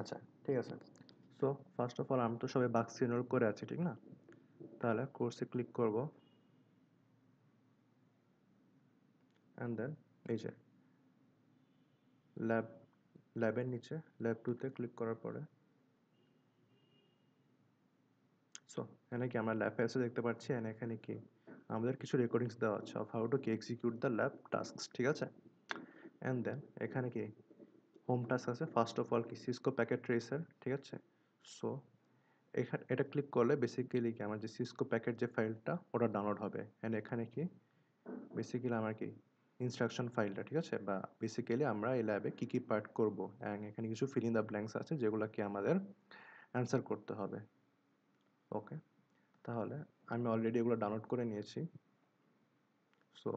আচ্ছা, ঠিক আছে। সো ফার্স্ট অফ অল আমি তো সবাই বাক্স ইনরোল করে আছি, ঠিক না? তাহলে কোর্সে ক্লিক করব অ্যান্ড দেন এই যে ল্যাব ল্যাবের নিচে ল্যাব 2 তে ক্লিক করার পরে সো এখানে কি আমরা ল্যাব ফাইলসে দেখতে পাচ্ছি এন্ড এখানে কি আমাদের কিছু রেকর্ডিংস দেওয়া আছে অফ হাউ টু কি এক্সিকিউট দ্য ল্যাব টাস্কস, ঠিক আছে? অ্যান্ড দেন এখানে কি হোম টাস্ক আছে ফার্স্ট অফ অল কি সিসকো প্যাকেট ট্রেসার, ঠিক আছে? সো এখানে এটা ক্লিক করলে বেসিক্যালি কি আমার যে সিসকো প্যাকেট যে ফাইলটা ওটা ডাউনলোড হবে অ্যান্ড এখানে কি বেসিক্যালি আমার কি ইনস্ট্রাকশন ফাইলটা, ঠিক আছে? বা বেসিক্যালি আমরা এই ল্যাবে কী কী পার্ট করবো অ্যান্ড এখানে কিছু ফিল ইন দ্য ব্ল্যাঙ্কস আছে যেগুলোকে আমাদের অ্যান্সার করতে হবে। ওকে, তাহলে আমি অলরেডি এগুলো ডাউনলোড করে নিয়েছি। So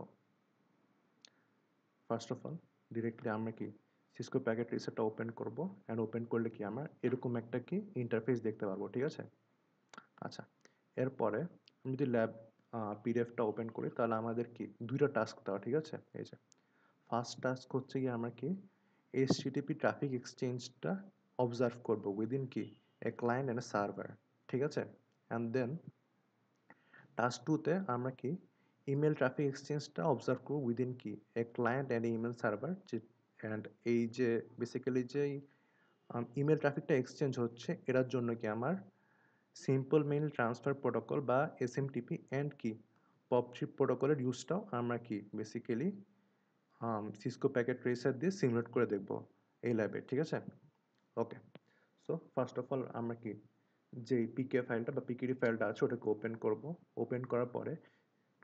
first of all directly আমরা কি সিসকো প্যাকেট রিসেটটা ওপেন করব অ্যান্ড ওপেন করলে কি আমরা এরকম একটা কি ইন্টারফেস দেখতে পারবো, ঠিক আছে? আচ্ছা, এরপরে আমি যদি ল্যাব পিডিএফটা ওপেন করি তাহলে আমাদের কি দুইটা টাস্ক দেওয়া, ঠিক আছে? এই যে ফার্স্ট টাস্ক হচ্ছে কি আমরা কি এইচটিটিপি ট্রাফিক এক্সচেঞ্জটা অবজার্ভ করব উইদিন কি a client and a server, ঠিক আছে? অ্যান্ড দেন টাস্ক টুতে আমরা কি ইমেল ট্রাফিক এক্সচেঞ্জটা অবজার্ভ করব উইদিন কি a client and email server যে অ্যান্ড এই যে বেসিক্যালি যে ইমেল ট্রাফিকটা এক্সচেঞ্জ হচ্ছে এটার জন্য কি আমার সিম্পল মেইল ট্রান্সফার প্রোটোকল বা এসএমটিপি অ্যান্ড কি পপট্রি প্রোটোকলের ইউজটাও আমরা কি বেসিক্যালি সিসকো প্যাকেট ট্রেসার দিয়ে সিমুলেট করে দেখব এই ল্যাবে, ঠিক আছে? Okay, so first of all আমরা কি যে পিকে ফাইলটা বা পিকিডি ফাইলটা আছে ওটাকে ওপেন করব। ওপেন করার পরে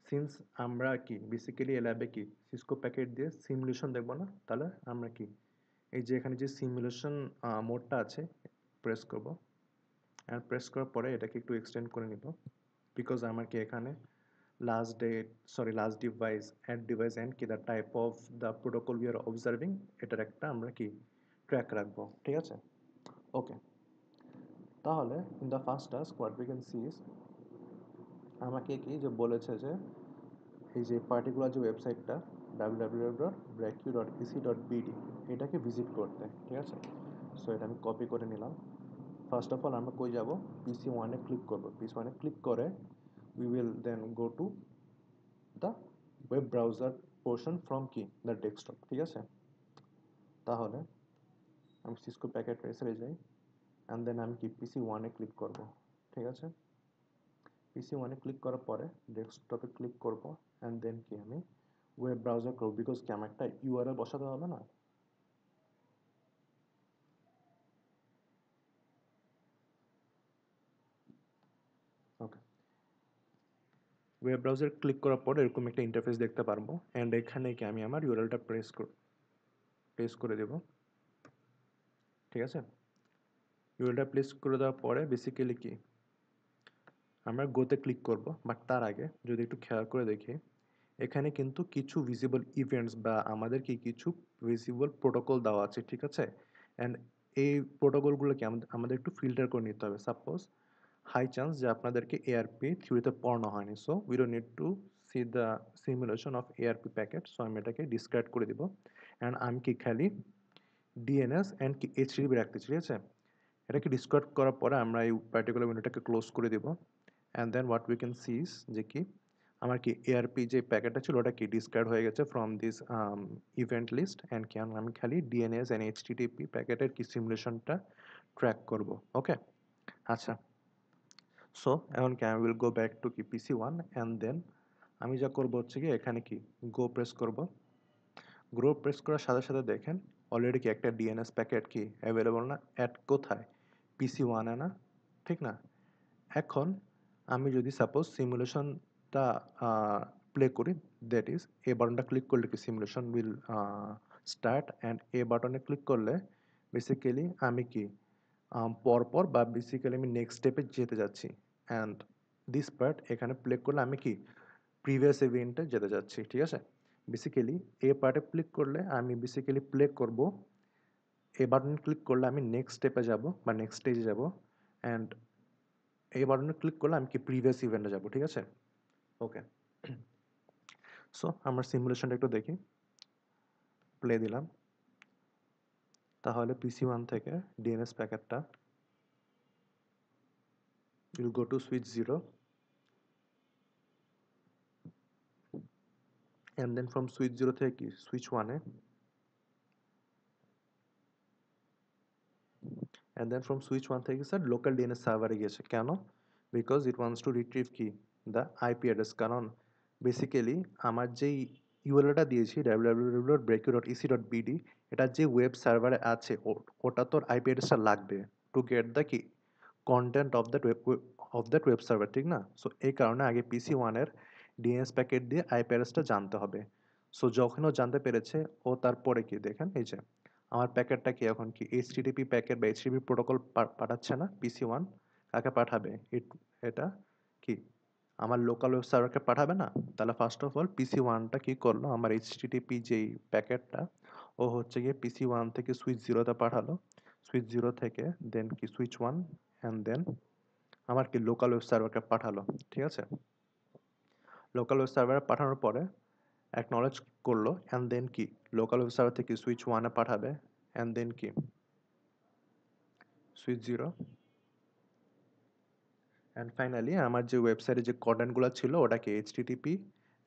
সিন্স আমরা কি বেসিক্যালি এই ল্যাবে কি সিসকো প্যাকেট দিয়ে সিমুলেশন দেখব না, তাহলে আমরা কি এই যে এখানে যে সিমুলেশন মোডটা আছে প্রেস করব অ্যান্ড প্রেস করার পরে এটাকে একটু এক্সটেন্ড করে নিব বিকজ আমার কি এখানে last date sorry last device add device and কি the type of the protocol we are observing এটার একটা আমরা কি ট্র্যাক রাখবো, ঠিক আছে? ওকে, তাহলে in the first task what we can see is আমাকে কি যে বলেছে যে এই যে পার্টিকুলার যে ওয়েবসাইটটা www.bracq.ec.bd এটাকে ভিজিট করতে, ঠিক আছে? সো এটা আমি কপি করে নিলাম। ফার্স্ট অফ অল আমরা কই যাব পিসি ওয়ানে ক্লিক করব। পিসি ওয়ানে ক্লিক করে we will then go to the web browser portion from কি the desktop, ঠিক আছে? তাহলে আমি সিসকো প্যাকেট ট্রেসারে যাই অ্যান্ড দেন আমি কি পিসি ওয়ানে ক্লিক করব, ঠিক আছে? পিসি ওয়ানে ক্লিক করার পরে ডেস্কটপে ক্লিক করব অ্যান্ড দেন কি আমি ওয়েব ব্রাউজার করব বিকজ কি আমার একটা ইউআরএল বসাতে হবে না? ওকে, ওয়েব ব্রাউজার ক্লিক করার পরে এরকম একটা ইন্টারফেস দেখতে পারবো অ্যান্ড এখানে কি আমি আমার ইউআরএলটা প্রেস করে দেব, ঠিক আছে? ইউআরএলটা প্লেস করে দেওয়ার পরে বেসিক্যালি কি আমরা গোতে ক্লিক করব বাট তার আগে যদি একটু খেয়াল করে দেখি এখানে কিন্তু কিছু ভিজিবল ইভেন্টস বা আমাদের কি কিছু ভিজিবল প্রোটোকল দেওয়া আছে, ঠিক আছে? অ্যান্ড এই প্রোটোকলগুলোকে আমাদের একটু ফিল্টার করে নিতে হবে। সাপোজ হাই চান্স যে আপনাদেরকে এআরপি থিওরিতে পড়ানো হয়নি, so we don't need to C the simulation of ARP packet. So আমি এটাকে ডিসকার্ড করে দিব অ্যান্ড আমি কি খালি ডিএনএস অ্যান্ড কি এইচটিটিপি রাখতেছি, ঠিক আছে? এটাকে ডিসকার্ড করার পরে আমরা এই পার্টিকুলার উইন্ডোটাকে ক্লোজ করে দেব and then what we can see is যে কি আমার কি এআরপি যে প্যাকেটটা ছিল ওটা কি ডিসকার্ড হয়ে গেছে from this event list and কি আমি খালি ডিএনএস অ্যান্ড এইচটিটিপি প্যাকেটের কি সিমুলেশনটা ট্র্যাক করব। ওকে, আচ্ছা, সো এখন কি আমি উইল গো ব্যাক টু কি পিসি ওয়ান অ্যান্ড দেন আমি যা করবো হচ্ছে কি এখানে কি গো প্রেস করব। গ্রো প্রেস করার সাথে সাথে দেখেন অলরেডি কি একটা ডিএনএস প্যাকেট কি অ্যাভেলেবল না? অ্যাট কোথায়? পিসি ওয়ানে না? ঠিক না? এখন আমি যদি সাপোজ সিমুলেশনটা প্লে করি দ্যাট ইজ এ বাটনটা ক্লিক করলে কি simulation will start and a বাটনে ক্লিক করলে বেসিক্যালি আমি কি পরপর বা বেসিক্যালি আমি নেক্সট স্টেপে যেতে যাচ্ছি অ্যান্ড দিস পার্ট এখানে প্লে করলে আমি কি প্রিভিয়াস ইভেন্টে যেতে যাচ্ছি, ঠিক আছে? বেসিক্যালি এ পার্টে ক্লিক করলে আমি বেসিক্যালি প্লে করব, এ বাটনে ক্লিক করলে আমি নেক্সট স্টেপে যাব বা নেক্সট স্টেজে যাব অ্যান্ড এই বাটনে ক্লিক করলে আমি কি প্রিভিয়াস ইভেন্টে যাব, ঠিক আছে? ওকে, সো আমার সিমুলেশনটা একটু দেখি, প্লে দিলাম তাহলে PC1 থেকে DNS প্যাকেটটা will go to switch 0 and then from switch 0 থেকে কি switch 1 A and then from switch 1 থেকে স্যার local DNS সার্ভারে গিয়েছে কেন because it wants to retrieve কি the IP address কারণ বেসিক্যালি আমার যেই ইউআরএলটা দিয়েছি www.breaku.ec.bd এটা যে ওয়েব সার্ভারে আছে ওটা তোর আইপি অ্যাড্রেসটা লাগবে টু গেট দ্য কি content of that web server ঠিক না সো এই কারণে আগে PC1 এর ডিএনএস প্যাকেট দিয়ে আইপি অ্যাড্রেসটা জানতে হবে সো যখন ও জানতে পেরেছে ও তারপরে কি দেখেন এই যে আমার প্যাকেটটা কি এখন কি এইচটিটিপি প্যাকেট বা এইচটিটিপি প্রোটোকল পাঠাচ্ছে না PC1 কাকে পাঠাবে এটা কি আমার লোকাল ওয়েব সার্ভারকে পাঠাবে না তাহলে ফার্স্ট অফ অল PC1টা কি করলো আমার এইচটিটিপি যেই প্যাকেটটা ও হচ্ছে গিয়ে PC1 থেকে সুইচ 0-তে পাঠালো সুইচ 0 থেকে দেন কি সুইচ 1 অ্যান্ড দেন আমার কি লোকাল ওয়েব সার্ভারকে পাঠালো ঠিক আছে লোকাল ওয়েব সার্ভারে পাঠানোর পরে অ্যাকনলেজ করলো অ্যান্ড দেন কি লোকাল ওয়েব সার্ভার থেকে সুইচ 1-এ পাঠাবে অ্যান্ড দেন কি সুইচ 0 অ্যান্ড ফাইনালি আমার যে ওয়েবসাইটে যে কন্টেন্টগুলো ছিল ওটাকে এইচটিটিপি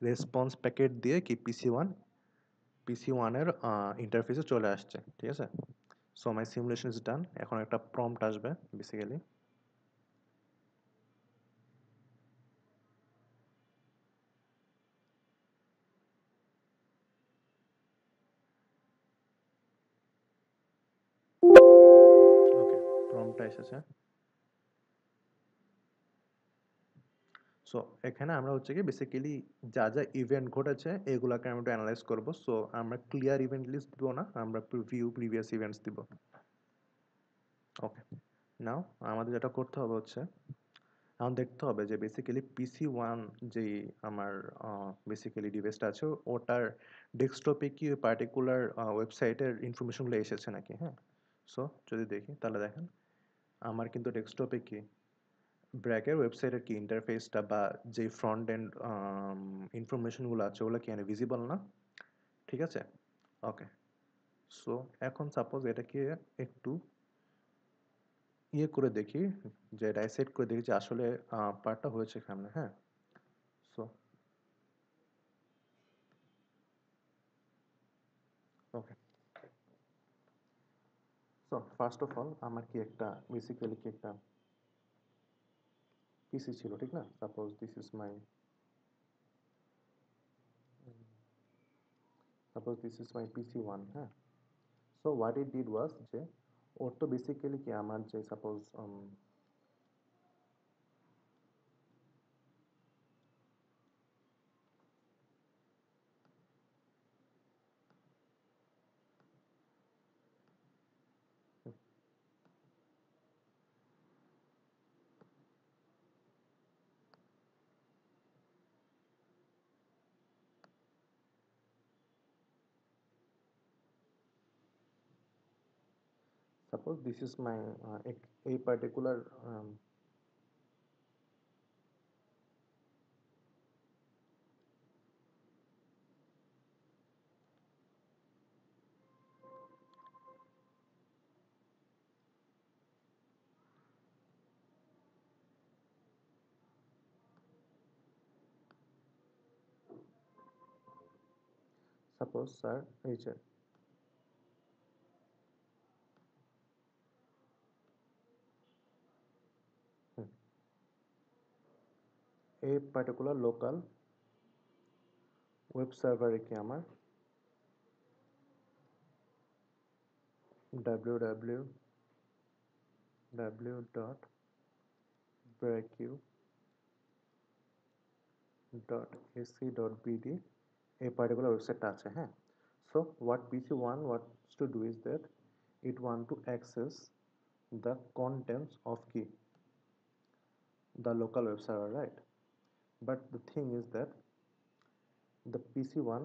রেসপন্স প্যাকেট দিয়ে কি PC1-এর ইন্টারফেসে চলে আসছে ঠিক আছে so my simulation is done এখন একটা প্রম্পট আসবে বেসিক্যালি ওকে প্রম্পটটা এসেছে সো এখানে আমরা হচ্ছে কি বেসিক্যালি যা যা ইভেন্ট ঘটেছে এগুলাকে আমরা একটু অ্যানালাইজ করবো সো আমরা ক্লিয়ার ইভেন্ট লিস্ট দিব না আমরা প্রিভিয়াস ইভেন্টস দিব ওকে নাও আমাদের যেটা করতে হবে হচ্ছে এখন দেখতে হবে যে বেসিক্যালি PC1 যেই আমার বেসিক্যালি ডিভাইসটা আছে ওটার ডেস্কটপে কি ওই পার্টিকুলার ওয়েবসাইটের ইনফরমেশনগুলো এসেছে নাকি হ্যাঁ সো যদি দেখি তাহলে দেখেন আমার কিন্তু ডেস্কটপে কি ব্র্যাকের ওয়েবসাইটের কি ইন্টারফেসটা বা যে ফ্রন্ট এন্ড ইনফরমেশনগুলো আছে ওগুলো কি এখানে ভিজিবল না ঠিক আছে ওকে সো এখন সাপোজ এটাকে একটু ইয়ে করে দেখি যে ডাইসেক্ট করে দেখি যে আসলে পার্টটা হয়েছে কেমনে হ্যাঁ so okay so first of all আমার কি একটা বেসিক্যালি কি একটা পিসি ছিল ঠিক না suppose this is my PC1 হ্যাঁ so what it did was যে ওর তো বেসিক্যালি কি আমার যে সাপোজ দিস ইজ মাই এই পার্টিকুলার সাপোজ স্যার এই যে হুম, এই পার্টিকুলার লোকাল ওয়েব সার্ভারে কি আমার www.breaku.ac.bd এই পার্টিকুলার ওয়েবসাইটটা আছে হ্যাঁ so what PC1 wants to do is that it want to access the contents of key the local web server right but the thing is that the PC1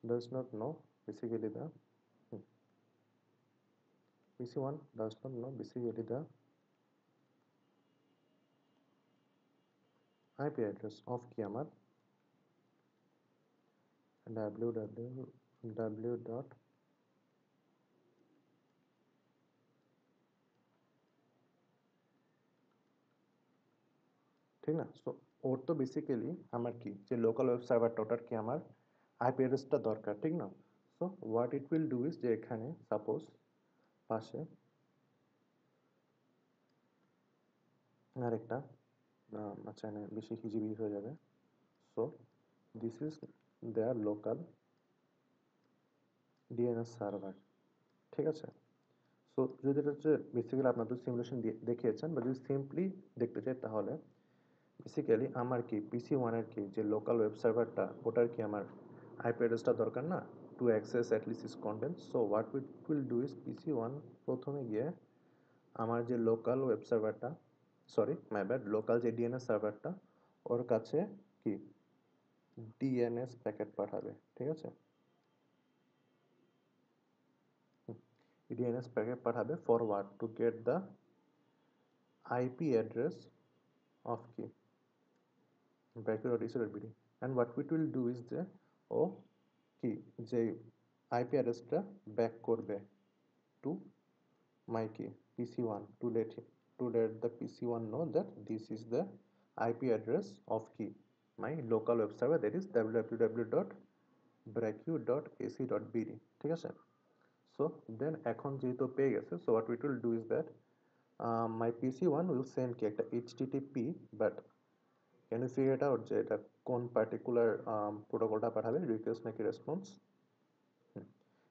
does not know basically the hmm, PC1 does not know basically the IP address of key আমার www ঠিক না? So ওর তো basically আমার কি যে local web সার্ভারটা ওটার কি আমার আইপি অ্যাড্রেসটা দরকার, ঠিক না? So what it will do is যে এখানে সাপোজ পাশে আরেকটা আচ্ছা এখানে বেশি হিজিবিজি হয়ে যাবে। So this is their local DNS server, ঠিক আছে? সো যদি এটা হচ্ছে বেসিক্যালি আপনার তো সিমুলেশন দেখিয়েছেন বা যদি সিম্পলি দেখতে চাই তাহলে বেসিক্যালি আমার কি পিসি ওয়ানের কি যে লোকাল ওয়েব সার্ভারটা ওটার কি আমার আইপি অ্যাড্রেসটা দরকার না to access at least is content. So what will do is PC one প্রথমে গিয়ে আমার যে লোকাল ওয়েব সার্ভারটা সরি মাই ব্যাড লোকাল যে ডিএনএস সার্ভারটা ওর কাছে কি ডিএনএস প্যাকেট পাঠাবে, ঠিক আছে? ডিএনএস প্যাকেট পাঠাবে for what to get the IP address of কি ব্র্যাকেট.ec.bd and what it will do is যে ও কি যে আইপি অ্যাড্রেসটা ব্যাক করবে two my key PC1 to let the PC1 know that this is the IP address of key my local web server that is www.bracu.ac.bd, ঠিক আছে? So then এখন যেহেতু পেয়ে গেছে so what it will do is that my PC1 will send কি একটা HTTP but can you figure it out যে এটা কোন পার্টিকুলার প্রোটোকলটা পাঠাবে রিকোয়েস্ট নাকি রেসপন্স?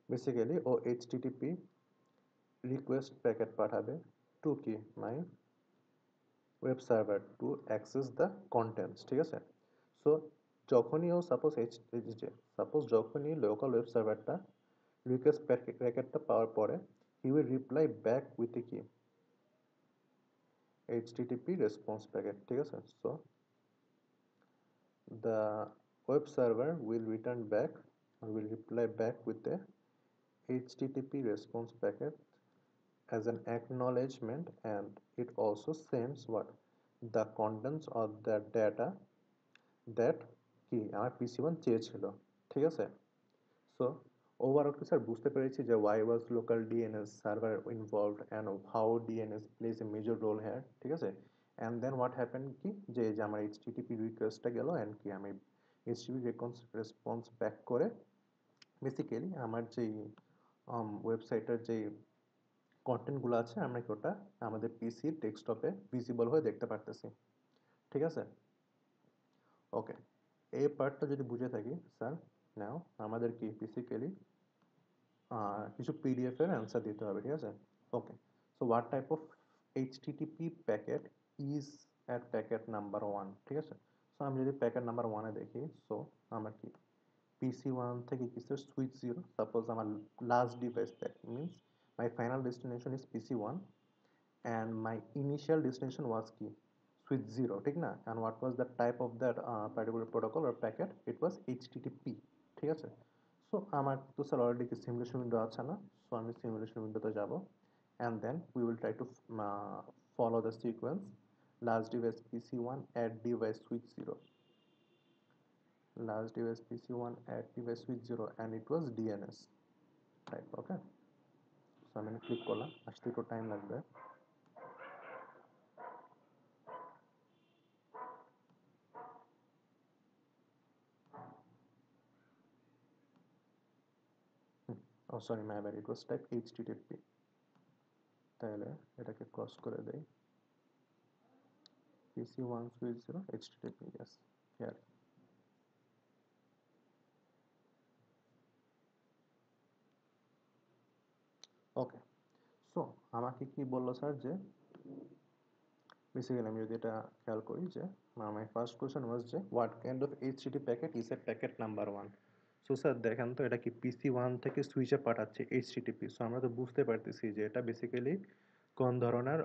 বেসিক্যালি ও HTTP রিকোয়েস্ট প্যাকেট পাঠাবে টু কি my web server to access the contents, ঠিক আছে? সো যখনই ও সাপোজ যখনই লোকাল ওয়েব সার্ভারটা রিকোয়েস্ট প্যাকেটটা পাওয়ার পরে he will reply back with a কি এইচটিটিপি রেসপন্স প্যাকেট, ঠিক আছে? So the web server will return back will reply back with a HTTP response packet as an acknowledgement, and it also sends what the contents of the data that কি আমার PC1 চেয়েছিল, ঠিক আছে? So overall কি sir বুঝতে পেরেছি যে why was local DNS server involved and how DNS plays a major role here, ঠিক আছে? and then what happened কি যে যে আমার HTTP রিকোয়েস্টটা গেল and কি আমি HTTP রেসপন্স ব্যাক করে বেসিক্যালি আমার যেই ওয়েবসাইটের যেই কন্টেন্টগুলো আছে আমরা কি ওটা আমাদের পিসির ডেস্কটপে ভিজিবল হয়ে দেখতে পারতেছি, ঠিক আছে? ওকে, এই পার্টটা যদি বুঝে থাকি স্যার নাও আমাদের কি বেসিক্যালি কিছু পিডিএফ এর অ্যান্সার দিতে হবে, ঠিক আছে? Okay, so what type of HTTP packet is at packet number one, ঠিক আছে? সো আমি যদি প্যাকেট নাম্বার ওয়ানে দেখি সো আমার কি পিসি ওয়ান থেকে কিছু সুইচ জিরো সাপোজ আমার last device that means my final destination is PC one and my initial destination was key switch 0, ঠিক না? and what was the type of that particular protocol or packet? It was HTTP, ঠিক আছে? So আমার তো sir already কি simulation window আছে না? So আমি সিমুলেশন উইন্ডোতে যাব and then we will try to follow the sequence last device PC1 add device switch 0 last device PC1 add device switch 0 and it was DNS type, okay? So আমি click করলাম, আসতে একটু time লাগবে। Oh sorry, my bad, it was type HTTP, তাহলে এটাকে cross করে দেই PC1 switch 0 HTTP, yes here. Okay, so আমাকে কি বললো স্যার যে বেসিক্যালি আমি যদি এটা খেয়াল করি যে my first question was যে what kind of HTTP packet is a packet number one? So sir দেখেন তো এটা কি PC1 থেকে সুইচে পাঠাচ্ছে HTTP, সো আমরা তো বুঝতে পারতেছি যে এটা বেসিক্যালি কোন ধরনের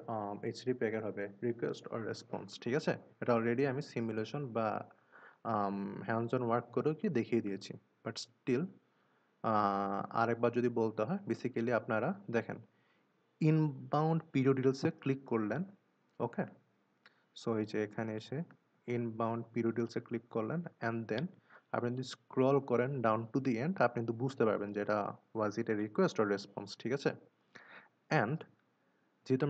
HTTP প্যাকেট হবে রিকোয়েস্ট অর রেসপন্স, ঠিক আছে? এটা অলরেডি আমি সিমুলেশন বা হ্যান্ডস অন ওয়ার্ক করেও কি দেখিয়ে দিয়েছি, বাট স্টিল আরেকবার যদি বলতে হয় বেসিক্যালি আপনারা দেখেন ইনবাউন্ড পিরিয়ড ডিটেলসে ক্লিক করলেন, ওকে? সো এই যে এখানে এসে ইনবাউন্ড পিরিয়ড ডিটেলসে ক্লিক করলেন অ্যান্ড দেন আপনি যদি স্ক্রল করেন ডাউন টু দি এন্ড আপনি কিন্তু বুঝতে পারবেন যে এটা was it a request or response, ঠিক আছে? অ্যান্ড যেহেতু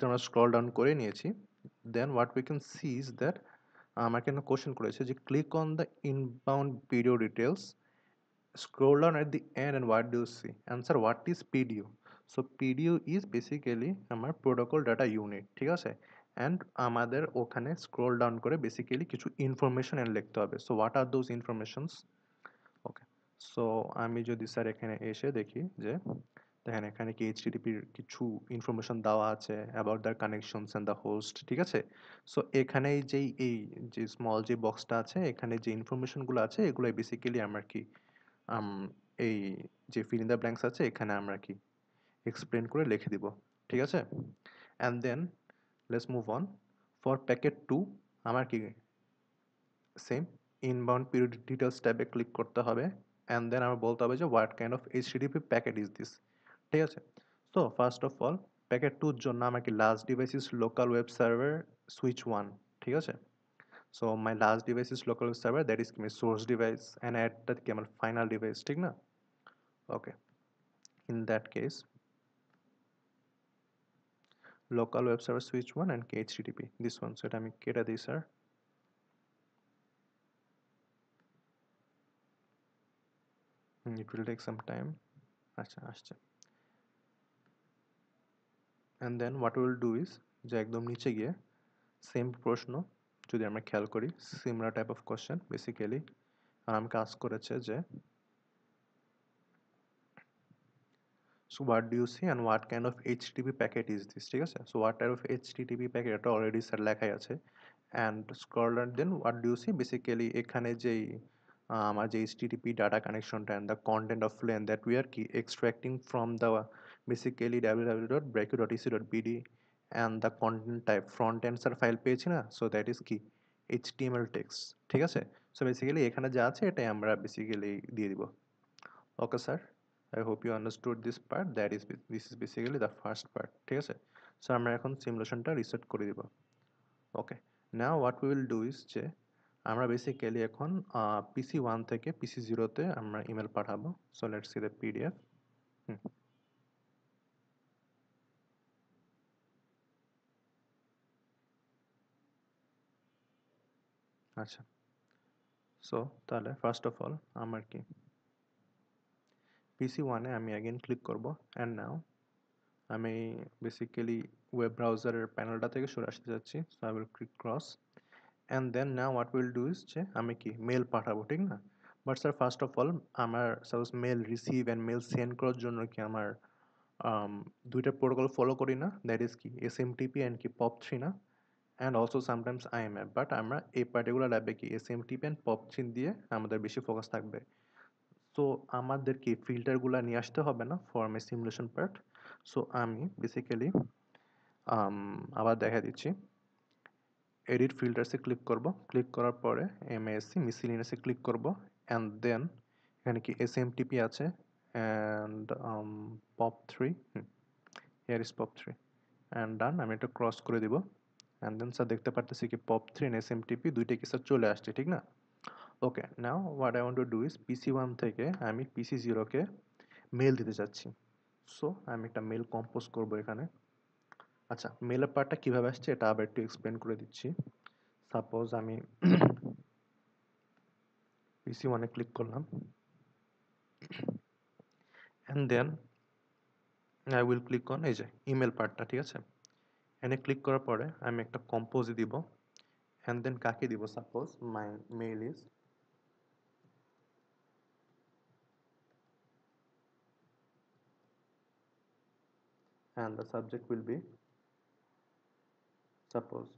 আমরা স্ক্রল ডাউন করে নিয়েছি then what we can see is that আমাকে একটা কোশ্চেন করেছে যে click on the inbound PDU details, scroll down at the end, and what do you see? Answer, what is PDU? So PDU is basically আমার protocol data unit, ঠিক আছে? And আমাদের ওখানে scroll down করে basically কিছু information and লিখতে হবে। So what are those informations? Okay, so আমি যদি স্যার এখানে এসে দেখি যে দেখেন এখানে কি এইচটিটিপির কিছু ইনফরমেশন দেওয়া আছে about the connections and the host, ঠিক আছে? সো এখানে যেই এই যে স্মল যে বক্সটা আছে এখানে যে ইনফরমেশনগুলো আছে এগুলো বেসিক্যালি আমার কি আম, এই যে ফিল ইন দ্য ব্ল্যাঙ্কস আছে এখানে আমরা কি এক্সপ্লেন করে লিখে দিব, ঠিক আছে? And then let's move on. For packet two আমার কি সেম ইনবাউন্ড পিরিয়ড ডিটেলস ট্যাবে ক্লিক করতে হবে, অ্যান্ড দেন আমার বলতে হবে যে what kind of HTTP packet is this, ঠিক আছে? So first of all packet টুর জন্য আমাকে last device is local web server switch one, ঠিক আছে? So my last device is local web server, that is কি মাই সোর্স ডিভাইস, অ্যান্ড অ্যাডটা কি আমার ফাইনাল ডিভাইস, ঠিক না? ওকে, in that case local web server switch 1 and http this one, so এটা আমি কেটে দিই sir. it will take some time। আচ্ছা আসছে। and then what we will do is যে একদম নিচে গিয়ে সেম প্রশ্ন যদি আমরা খেয়াল করি similar type of question basically আর আমাকে আস্ক করেছে যে so what do you see and what kind of http packet is this, ঠিক আছে? so what type of http packet এটা অলরেডি স্যার লেখাই আছে। and scroll and then what do you see basically এখানে যেই আমার যে http data connectionটা and the content of lane that we are key extracting from the basically www.breaku.ec.bd and the content type front end sir file পেয়েছি না, so that is কি html text, ঠিক আছে? so basically এখানে যা আছে এটাই আমরা basically দিয়ে দিব। okay sir, I hope you understood this part, that is this is basically the first part, ঠিক আছে? so আমরা এখন সিমুলেশনটা রিসেট করে দিব। Okay, now what we will do is যে আমরা বেসিক্যালি এখন পিসি ওয়ান থেকে পিসি জিরোতে আমরা ইমেল পাঠাবো। So let's see the PDF. আচ্ছা, সো তাহলে ফার্স্ট অফ অল আমার কি পিসি ওয়ানে আমি অ্যাগেন ক্লিক করব, অ্যান্ড নাও আমি বেসিক্যালি ওয়েব ব্রাউজারের প্যানেলটা থেকে সরে আসতে যাচ্ছি। So I will click cross, and then now what will do is যে আমি কি মেল পাঠাবো, ঠিক না? But sir first of all আমার suppose mail receive and mail send করার জন্য কি আমার দুইটা প্রোটোকল ফলো করি না, দ্যাট ইজ কি এসএমটিপি অ্যান্ড কি পপ থ্রি না, and also sometimes IMF, but আমরা এই পার্টিকুলার ল্যাবে কি এসএমটিপি অ্যান্ড পপ থ্রি দিয়ে আমাদের বেশি ফোকাস থাকবে। সো আমাদের কি ফিল্টারগুলো নিয়ে আসতে হবে না for my simulation part. So আমি বেসিক্যালি আবার দেখা দিচ্ছি, এডিট ফিল্টার্সে ক্লিক করব, ক্লিক করার পরে এমএসসি মিসিলিনাসে ক্লিক করব, অ্যান্ড দেন এখানে কি এসএমটিপি আছে and POP three, here is POP three, and done. আমি এটা ক্রস করে দিব, অ্যান্ড দেন স্যার দেখতে পারতেছি কি পপ থ্রি এন্ড এসএমটিপি দুইটা কি স্যার চলে আসছে, ঠিক না? Okay, now what I want to do is PC one থেকে আমি পিসি জিরোকে মেল দিতে চাচ্ছি। সো আমি একটা মেল কম্পোজ করব এখানে। আচ্ছা, মেলের পার্টটা কীভাবে আসছে এটা আবার একটু এক্সপ্লেন করে দিচ্ছি। সাপোজ আমি পিসি ওয়ানে ক্লিক করলাম, and then I will click on এই যে ইমেল পার্টটা, ঠিক আছে? এখানে ক্লিক করার পরে আমি একটা কম্পোজ দিব, অ্যান্ড দেন কাকে দিব, suppose my mail is and the subject will be suppose,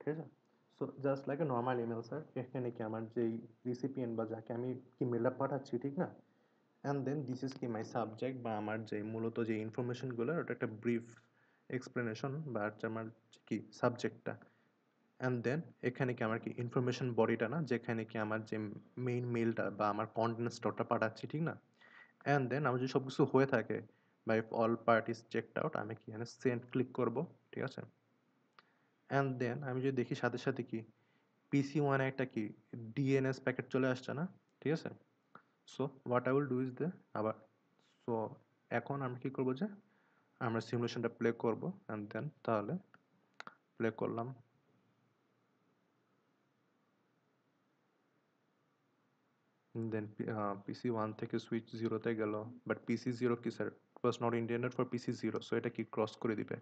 ঠিক আছে? So just like a normal email sir, এখানে কি আমার যেই রিসিপিয়েন্ট বা যাকে আমি কি মেলটা পাঠাচ্ছি, ঠিক না? অ্যান্ড দেন দিস ইজ কি মাই সাবজেক্ট বা আমার যে মূলত যে ইনফরমেশনগুলো ওটা একটা ব্রিফ এক্সপ্লেনেশন বা হচ্ছে আমার কি সাবজেক্টটা, অ্যান্ড দেন এখানে কি আমার কি ইনফরমেশন বডিটা না, যেখানে কি আমার যে মেইন মেলটা বা আমার কন্টেন্ট স্টোরটা পাঠাচ্ছি, ঠিক না? অ্যান্ড দেন আমার যদি সব কিছু হয়ে থাকে বা if all part is checked out, আমি কি এখানে সেন্ড ক্লিক করব, ঠিক আছে? অ্যান্ড দেন আমি যদি দেখি সাথে সাথে কি PC1 একটা কি DNS প্যাকেট চলে আসছে না, ঠিক আছে? So what I will do is আবার সো এখন আমরা কি করবো যে আমরা সিমুলেশনটা প্লে করব অ্যান্ড দেন তাহলে প্লে করলাম। দেন PC1 থেকে সুইচ 0-তে গেল, বাট PC0 কি sir was not intended for PC0, so এটা কি ক্রস করে দিবে।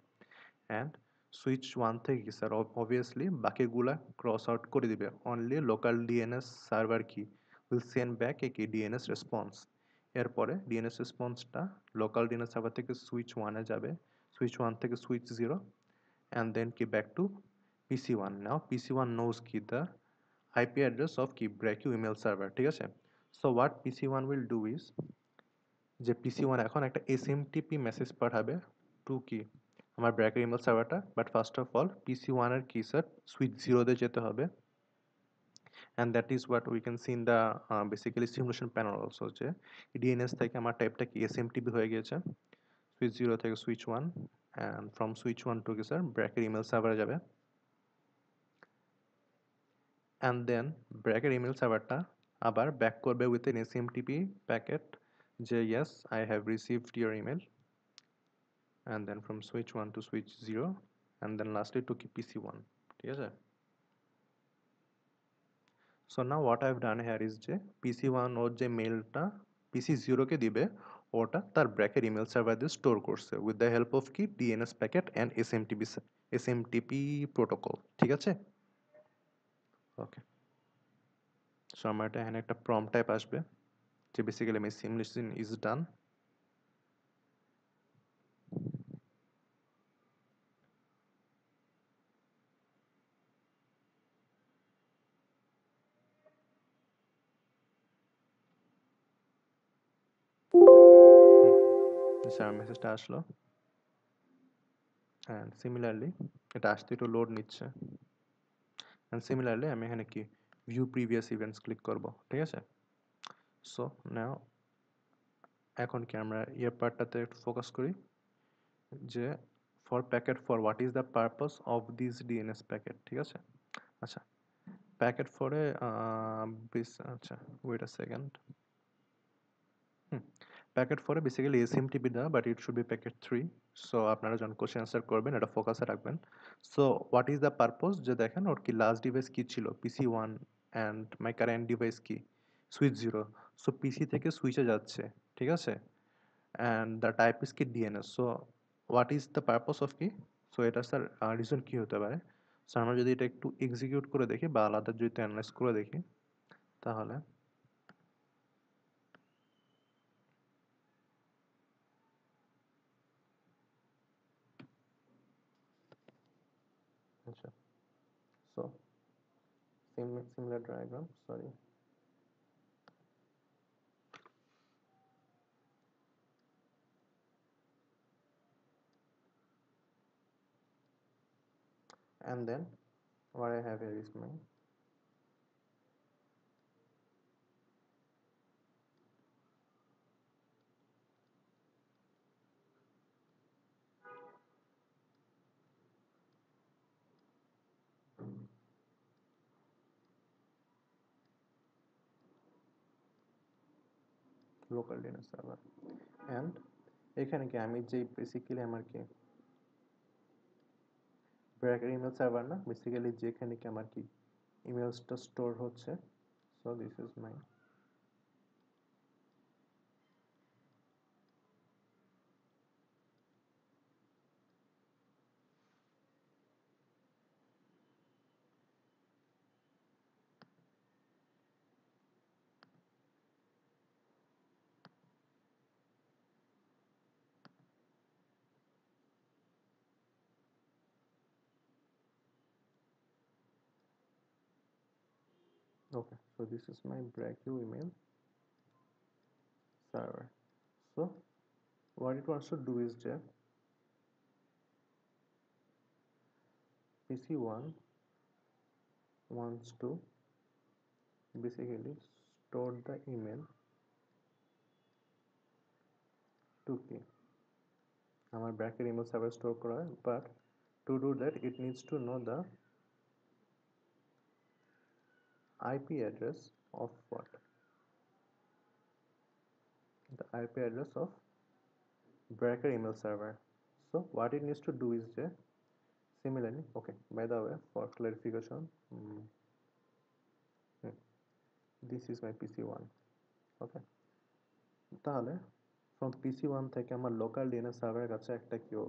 অ্যান্ড সুইচ 1 থেকে কি স্যার অবভিয়াসলি বাকিগুলা ক্রস আউট করে দিবে, অনলি লোকাল ডিএনএস সার্ভার কি উইল সেন্ড ব্যাক এ কি ডিএনএস রেসপন্স। এরপরে ডিএনএস রেসপন্সটা লোকাল ডিএনএস সার্ভার থেকে সুইচ 1-এ যাবে, সুইচ 1 থেকে switch 0, and then key back to PC1. Now PC1 knows key the IP address of key Breaku email server, ঠিক আছে? So what PC1 will do is যে PC1 এখন একটা SMTP message পাঠাবে to কি আমার ব্র্যাকের ইমেল সার্ভারটা, but first of all PC1 এর কি স্যার সুইচ 0-তে যেতে হবে, and that is what we can see in the basically simulation panel also যে DNS থেকে আমার টাইপটা কি SMTP হয়ে গিয়েছে, সুইচ 0 থেকে switch 1, and from switch 1 to কি স্যার ব্র্যাকের ইমেল সার্ভারে যাবে, and then ব্র্যাকের ইমেল সার্ভারটা আবার ব্যাক করবে উইথ এন SMTP প্যাকেট যে yes I have received your email, and then from switch 1 to switch 0, and then lastly to PC1, ঠিক আছে? So now what I've done here is যে PC1 ওর যে মেলটা PC0 কে দিবে ওটা তার ব্র্যাকের ইমেল সার্ভার দিয়ে স্টোর করছে উইথ দ্য হেল্প অফ কি DNS packet and SMTP protocol, ঠিক আছে? ওকে, সো আমার এটা এখানে একটা প্রম্পট টাইপ আসবে যে basically my simulation is done. Sir মেসেজটা আসলো, অ্যান্ড সিমিলারলি এটা আসতে একটু লোড নিচ্ছে, অ্যান্ড সিমিলারলি আমি এখানে কি ভিউ প্রিভিয়াস ইভেন্টস ক্লিক করব, ঠিক আছে? সো নাও এখন কি আমরা ইয়ে পার্টটাতে একটু ফোকাস করি যে for packet for what is the purpose of this DNS packet, ঠিক আছে? আচ্ছা, প্যাকেট ফরে আচ্ছা ওয়েট আ সেকেন্ড, প্যাকেট ফরে বেসিক্যালি এসএমটিপি দেওয়া, but it should be packet 3। So আপনারা যখন কোশ্চেন আনসার করবেন এটা ফোকাসে রাখবেন। So what is the purpose যে দেখেন ওর কি লাস্ট ডিভাইস কি ছিল PC1, and my current device কি সুইচ 0, সো পিসি থেকে সুইচে যাচ্ছে, ঠিক আছে? অ্যান্ড দ্য টাইপ ইজ কি DNS. So what is the purpose of কি, সো এটা স্যার রিজন কি হতে পারে? সো আমরা যদি এটা একটু এক্সিকিউট করে দেখি বা আলাদা যদি অ্যানালাইজ করে দেখি তাহলে আচ্ছা, so similar diagram, sorry. And then what I have here is my local DNS server, and এখানে কি আমি যে বেসিক্যালি আমার কি ব্র্যাকের ইমেল সার্ভার না, বেসিক্যালি যেখানে কি আমার কি ইমেলসটা স্টোর হচ্ছে, so this is my okay, so this is my Breaku email server. So what it wants to do is that PC1 wants to basically store the email to কি আমার ব্র্যাকের email server store করা হয়, but To do that, it needs to know the IP address of what? The IP address of Bracker email server. So what it needs to do is similarly, okay, by the way, for clarification, hmm, this is my PC1. Okay, তাহলে from PC1 থেকে আমার local DNS সার্ভারের কাছে একটা কেউ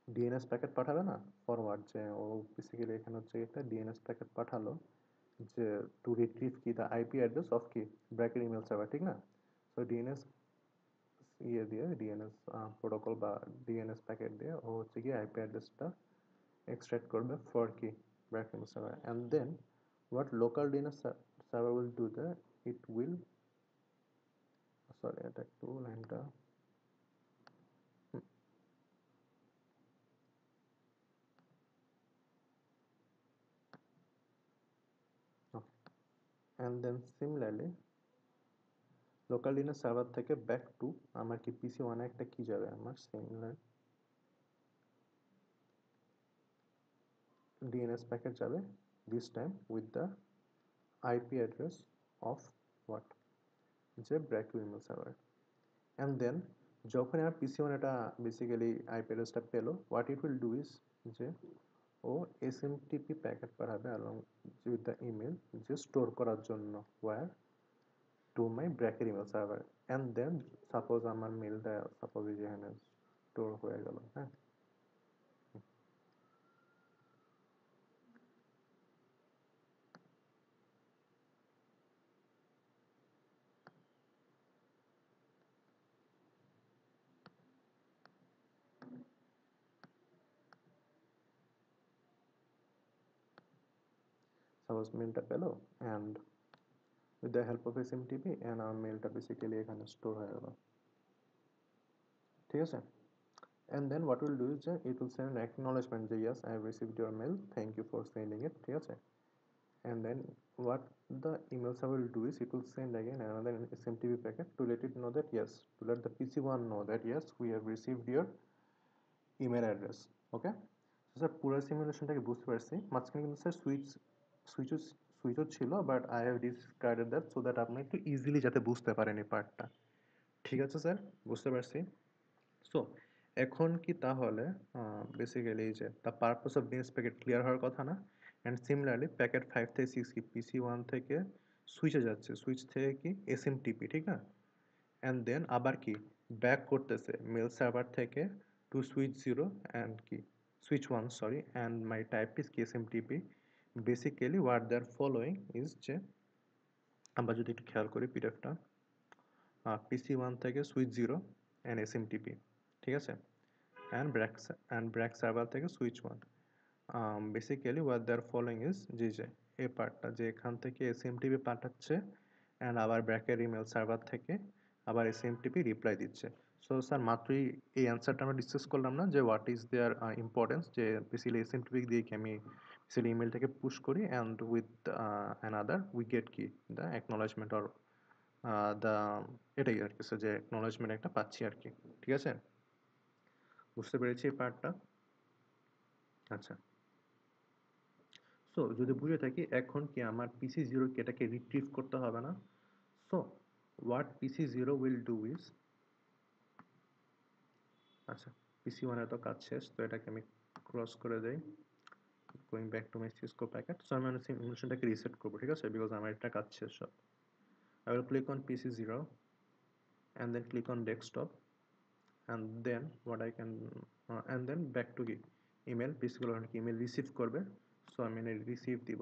DNS packet পাঠাবে না forward, যে ও বেসিক্যালি এখানে হচ্ছে একটা ডিএনএস প্যাকেট পাঠালো যে টু রিট্রিভ কি দ্য আইপি অ্যাড্রেস অফ কি ব্র্যাকের ইমেল সার্ভার, ঠিক না? সো ডিএনএস ইয়ে দিয়ে ডিএনএস প্রোটোকল বা ডিএনএস প্যাকেট দিয়ে ও হচ্ছে কি আইপি অ্যাড্রেসটা extract করবে for কি BRAC email server, and then what local DNS server will do that it will, sorry এটা একটু লাইনটা, okay, and then similarly local DNS server থেকে ব্যাক টু আমার কি পিসি ওয়ানে একটা কি যাবে আমার সিমিলার ডিএনএস প্যাকেট যাবে, this time with the IP address of what, যে BRAC email server. And then যখন আমার পিসি ওয়ান এটা বেসিক্যালি আইপি অ্যাড্রেসটা পেলো, what it will do is যে ও এসএমটিপি প্যাকেট পাঠাবে অ্যালং উইথ দ্য ইমেল, যে স্টোর করার জন্য ওয়্যার টু মাই ব্র্যাকের email server. And then suppose আমার মেলটা সাপোজ যেখানে স্টোর হয়ে গেল, হ্যাঁ, সাপোজ মেলটা পেলো and with the help of SMTP and আমার মেলটা বেসিক্যালি এখানে স্টোর হয়ে গেল, ঠিক আছে? And then what will do is it will send an acknowledgement যে yes I have received your mail, thank you for sending it, ঠিক আছে? And then what the email server will do is it will send again another SMTP packet to let it know that yes, to let the PC1 know that yes we have received your email address, okay? So sir পুরো সিমুলেশনটাকে বুঝতে পারছি, মাঝখানে কিন্তু sir সুইচও ছিল, but I have discarded that so that আপনি একটু easily যাতে বুঝতে পারেন এই পার্টটা, ঠিক আছে স্যার? বুঝতে পারছি। সো এখন কি তাহলে বেসিক্যালি এই যে the purpose of DNS packet clear হওয়ার কথা না? অ্যান্ড সিমিলারলি প্যাকেট 5 থেকে 6 কি PC1 থেকে সুইচে যাচ্ছে, সুইচ থেকে কি এসএমটিপি, ঠিক না? অ্যান্ড দেন আবার কি ব্যাক করতেছে মেল সার্ভার থেকে টু সুইচ 0 অ্যান্ড কি switch 1, sorry, and my type is কি SMTP. Basically what they are following is যে আমরা যদি একটু খেয়াল করি পিডিএফটা, PC1 থেকে সুইচ 0 অ্যান্ড এসএমটিপি, ঠিক আছে? and ব্র্যাক সার্ভার থেকে switch 1, basically what they are following is যে এই পার্টটা যে এখান থেকে এসএমটিপি পাঠাচ্ছে অ্যান্ড আবার ব্র্যাকের ইমেল সার্ভার থেকে আবার এসএমটিপি রিপ্লাই দিচ্ছে। সো স্যার মাত্রই এই অ্যান্সারটা আমরা ডিসকাস করলাম না যে হোয়াট ইজ দেয়ার ইম্পর্টেন্স, যে বেসিক্যালি এসএমটিপি দিয়ে কি আমি বেসিক্যালি ইমেলটাকে পুশ করি and with another we get কি দ্য অ্যাকনোলেজমেন্ট অর দ্য, এটাই আর কি স্যার, যে অ্যাকনোলেজমেন্ট একটা পাচ্ছি আর কি, ঠিক আছে? বুঝতে পেরেছি এই পার্টটা? আচ্ছা, সো যদি বুঝে থাকি এখন কি আমার পিসি জিরো কি এটাকে রিট্রিভ করতে হবে না? So what PC zero will do is, আচ্ছা পিসি ওয়ানের তো কাজ শেষ, তো এটাকে আমি ক্রস করে দেই, going back to my Cisco packet. So আমি সিমুলেশনটাকে রিসেট করবো, ঠিক আছে, বিকজ আমার এটা কাজ শেষ সব। I will click on PC zero and then click on desktop and then what I can and then back to কি ইমেল, বেসিক্যালি অনেক ইমেল রিসিভ করবে, সো আমি রিসিভ দিব।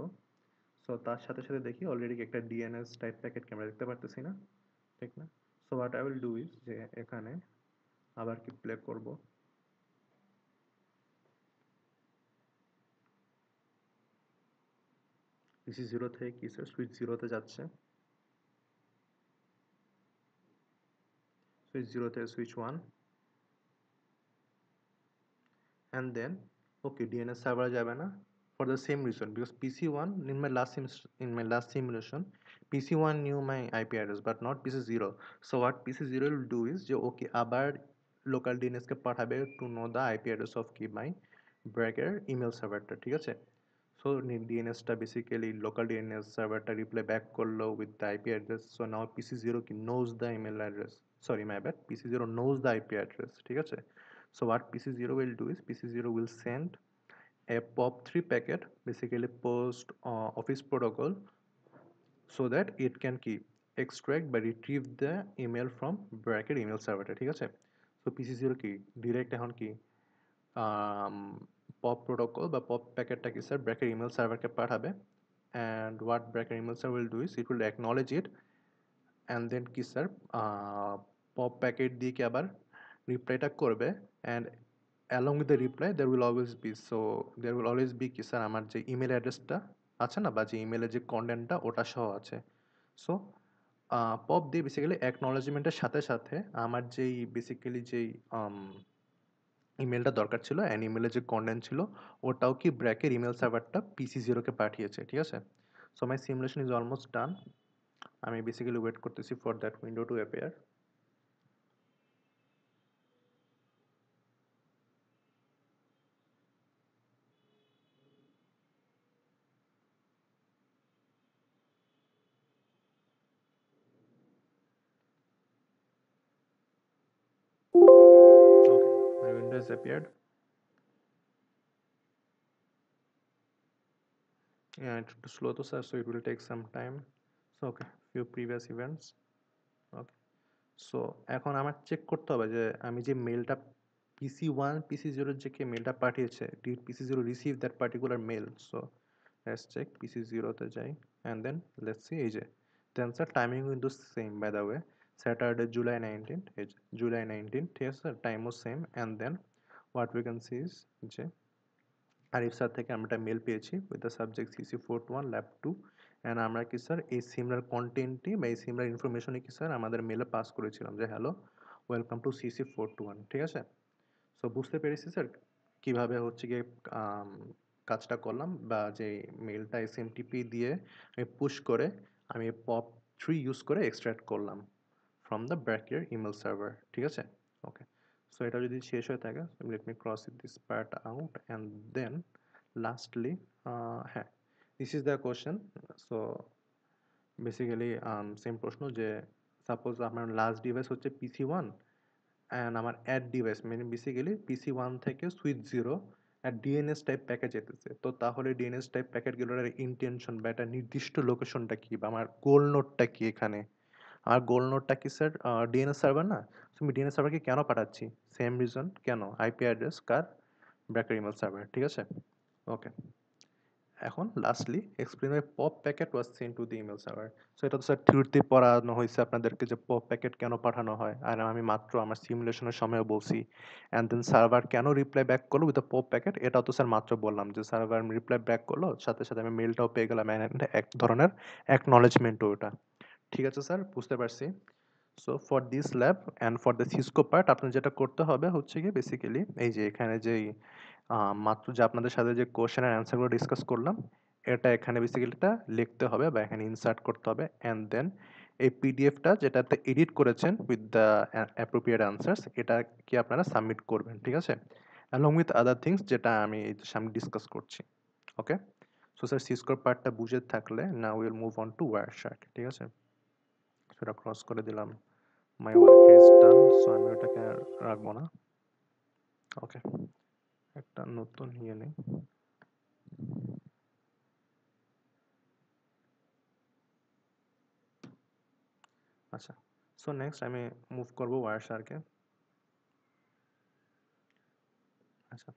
সো তার সাথে সাথে দেখি অলরেডি একটা ডিএনএস টাইপ প্যাকেটকে আমরা দেখতে পারতেছি না, ঠিক না? So what I will do is যে এখানে আবার কি প্লে করব, পিসি জিরো থেকে কি স্যার সুইচ জিরোতে যাচ্ছে, সুইচ জিরো থেকে switch one, and then okay DNS server যাবে না for the same reason because PC1 in my last simulation PC1 knew my IP address but not PC0. So what PC0 will do is যে ওকে আবার local DNS কে পাঠাবে to know the IP address of কি my ব্র্যাকের email সার্ভারটা, ঠিক আছে? So ডিএনএসটা basically local DNS সার্ভারটা রিপ্লাই ব্যাক করলো with the IP address. So now PC zero কি knows the email address, sorry my bad, PC zero knows the IP address, ঠিক আছে? So what PC zero will do is PC zero will send a POP3 packet, basically post office protocol, so that it can keep extract বা retrieve the email from bracket email server, ঠিক আছে? So PC0 কি direct এখন কি pop protocol বা pop প্যাকেটটা কি sir ব্র্যাকের email সার্ভারকে পাঠাবে, অ্যান্ড হোয়াট ব্র্যাকের email server will do is it will acknowledge it, and then কি স্যার পপ প্যাকেট দিয়ে কি আবার রিপ্লাইটা করবে, and along with the reply there will always be কি স্যার আমার যে ইমেল অ্যাড্রেসটা আছে না, বা যে ইমেলের যে কন্টেন্টটা ওটা সহ আছে। সো পপ দিয়ে বেসিক্যালি অ্যাকনলেজমেন্টের সাথে সাথে আমার যেই বেসিক্যালি যেই ইমেলটা দরকার ছিল অ্যান্ড ইমেলের যে কন্টেন্ট ছিল ওটাও কি ব্র্যাকের ইমেল সার্ভারটা পিসি জিরোকে পাঠিয়েছে, ঠিক আছে? So my simulation is almost done. আমি বেসিক্যালি ওয়েট করতেছি for that window to appear. Okay, my window has appeared. Yeah, it's slow to search, so it will take some time. So okay, few previous events. Okay, so এখন আমার check করতে হবে যে আমি যে মেলটা PC1 PC0 যে কে মেলটা পাঠিয়েছে, did PC0 receive that particular mail? So let's check PC0 তে যাই, and then let's see এই যে the answer timing কিন্তু same by the way, Saturday July 19th, এই যে July 19th, ঠিক আছে, time was same, and then what we can see is যে আরিফ স্যার থেকে আমরা একটা মেল পেয়েছি with the subject CC41 lab 2, and আমরা কি স্যার এই সিমিলার কন্টেন্টটি বা এই সিমিলার ইনফরমেশনই কি স্যার আমাদের মেলে পাস করেছিলাম যে হ্যালো ওয়েলকাম টু CC421, ঠিক আছে? সো বুঝতে পেরেছি স্যার কীভাবে হচ্ছে গিয়ে আম, কাজটা করলাম, বা যে মেলটা SMTP দিয়ে আমি পুশ করে আমি POP3 ইউজ করে এক্সট্রাক্ট করলাম ফ্রম দ্য ব্র্যাকের ইমেল সার্ভার, ঠিক আছে? ওকে, সো এটা যদি শেষ হয়ে থাকে, let me cross this part out, and then lastly হ্যাঁ, this is the question. So basically same প্রশ্ন যে সাপোজ আমার লাস্ট ডিভাইস হচ্ছে PC1 অ্যান্ড আমার অ্যাড ডিভাইস মানে বেসিক্যালি PC1 থেকে সুইচ জিরো আর ডিএনএস টাইপ প্যাকেজ যেতেছে, তো তাহলে ডিএনএস টাইপ প্যাকেটগুলোর ইন্টেনশন বা একটা নির্দিষ্ট লোকেশনটা কি, বা আমার গোল নোটটা কি এখানে? আর গোল নোটটা কি স্যার ডিএনএস সার্ভার না? তো আমি ডিএনএস সার্ভারকে কেন পাঠাচ্ছি? সেম রিজন, কেন? আইপি অ্যাড্রেস কার? ব্র্যাকের ইমেল সার্ভার, ঠিক আছে? ওকে, এখন lastly explain why pop packet was sent to the email server. So এটা তো স্যার থিওরিতে পড়ানো হয়েছে আপনাদেরকে যে পপ প্যাকেট কেন পাঠানো হয়, আর আমি মাত্র আমার সিমুলেশনের সময় বলছি। অ্যান্ড দেন সার্ভার কেন রিপ্লাই ব্যাক করলো উইথ পপ প্যাকেট, এটাও তো স্যার মাত্র বললাম যে সার্ভার রিপ্লাই ব্যাক করলো, সাথে সাথে আমি মেলটাও পেয়ে গেলাম, এক ধরনের অ্যাকনলেজমেন্টও ওটা। ঠিক আছে স্যার, বুঝতে পারছি। So for this lab and for the Cisco part আপনার যেটা করতে হবে হচ্ছে কি বেসিক্যালি এই যে এখানে যেই মাত্র যে আপনাদের সাথে যে কোশ্চেন আর অ্যান্সারগুলো ডিসকাস করলাম এটা এখানে বেসিক্যালিটা লিখতে হবে বা এখানে ইনসার্ট করতে হবে, অ্যান্ড দেন এই পিডিএফটা যেটাতে এডিট করেছেন উইথ দ্য অ্যাপ্রোপ্রিয়েট অ্যান্সার্স এটা কি আপনারা সাবমিট করবেন, ঠিক আছে? অ্যালং উইথ আদার থিংস যেটা আমি এই সামনে ডিসকাস করছি। ওকে, সো স্যার সিসকোর পার্টটা বুঝে থাকলে না will move on to Wireshark, ঠিক আছে? সেটা ক্রস করে দিলাম। My work is done, so আমি ওটাকে আর রাখবো না। ওকে, একটা নতুন ইয়ে নেই। আচ্ছা, সো নেক্সট আমি মুভ করবো ওয়ার শার্কে। আচ্ছা,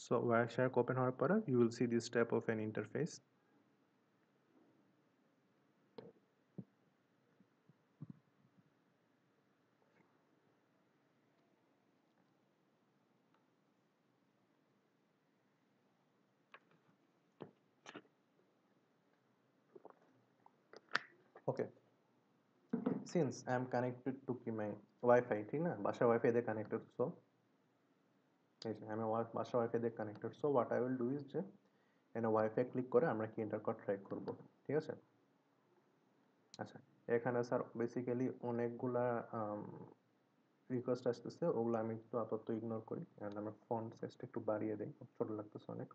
সো ওয়ার শার্ক ওপেন হওয়ার পরে you will see this type of an interface. Okay, since I am connected to কি মাই ওয়াইফাই, ঠিক না, বাসার ওয়াইফাই দিয়ে কানেক্টেড। সো এই যে আমি বাসার ওয়াইফাই দিয়ে connected, so what I will do is যে এখানে ওয়াইফাই ক্লিক করে আমরা কি ইন্টার করা ট্রাই করবো, ঠিক আছে? আচ্ছা, এখানে স্যার বেসিক্যালি অনেকগুলা রিকোয়েস্ট আসতেছে, ওগুলো আমি একটু আপাতত ইগনোর করি অ্যান্ড আমার ফন্ট সাইজটা একটু বাড়িয়ে দিই, খুব ছোট লাগতেছে অনেক।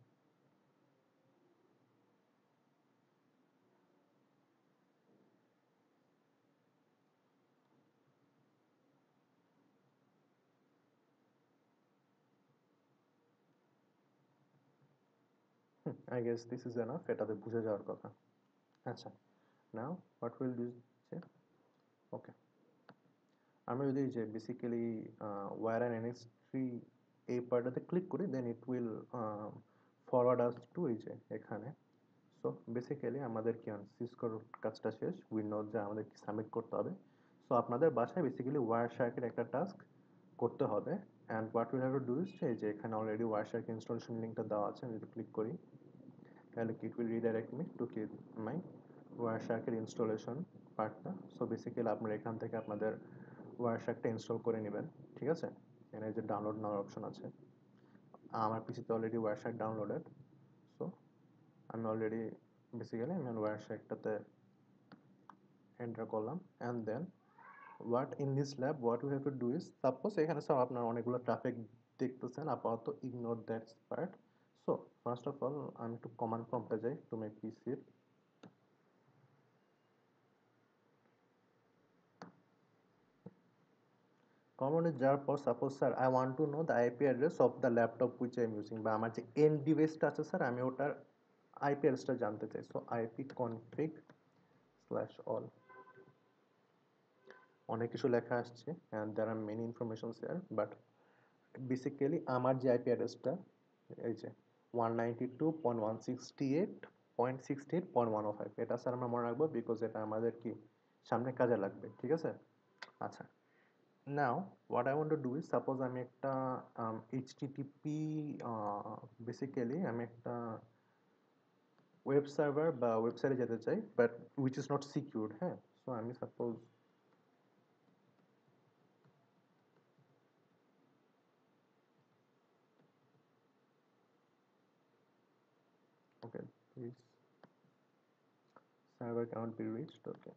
I guess this is enough, এটাতে বুঝে যাওয়ার কথা। আচ্ছা, নাও হোয়াট উইল ডু, ওকে, আমি যদি যে বেসিক্যালি ওয়্যার অ্যান্ড এনএক্স3 এই পার্টটাতে ক্লিক করি, then it will forward us to এই যে এখানে। সো বেসিক্যালি আমাদের কি সিসকোর কাজটা শেষ, উইন্ডোজ যে আমাদের সাবমিট করতে হবে। সো আপনাদের বাসায় বেসিক্যালি ওয়্যার শার্কের একটা টাস্ক করতে হবে, and what will have to do is যে এখানে অলরেডি ওয়্যার শার্ক ইনস্টলেশন লিঙ্কটা দেওয়া আছে, আমি যদি ক্লিক করি তাহলে it will redirect me two কি মাই ওয়্যার শার্কের ইনস্টলেশন পার্টটা। সো বেসিক্যালি আপনারা এখান থেকে আপনাদের ওয়্যার শার্কটা ইনস্টল করে নেবেন, ঠিক আছে। এখানে যে ডাউনলোড নেওয়ার অপশন আছে, আমার পিসিতে already Wireshark downloaded. So আমি অলরেডি বেসিক্যালি আমি ওয়্যার শার্কটাতে এন্টার করলাম, and then what in this lab what we have to do is, suppose এখানে সব আপনার অনেকগুলো ট্রাফিক দেখতেছেন, আপাতত ignore that part. So first of all আমি একটু কমান্ড প্রম্পটে যাই টু মাই পিসির। কমান্ডে যাওয়ার পর suppose sir I want to know the IP address of the laptop which I am using, বা আমার যে এন্ড ডিভাইসটা আছে স্যার আমি ওটার আইপি অ্যাড্রেসটা জানতে চাই। So IP config slash all, অনেক কিছু লেখা আসছে and there are many information share, but basically আমার যে আইপি অ্যাড্রেসটা এই যে 192.168.68.105, এটা স্যার আমরা মনে রাখবো বিকজ এটা আমাদের কি সামনে কাজে লাগবে, ঠিক আছে। আচ্ছা, নাও what I want to do is suppose আমি একটা এইচটিটিপি, বেসিক্যালি আমি একটা ওয়েব সার্ভার বা ওয়েবসাইটে যেতে চাই, but which is not secured, হ্যাঁ। সো আমি suppose okay, this server cannot be reached, ওকে।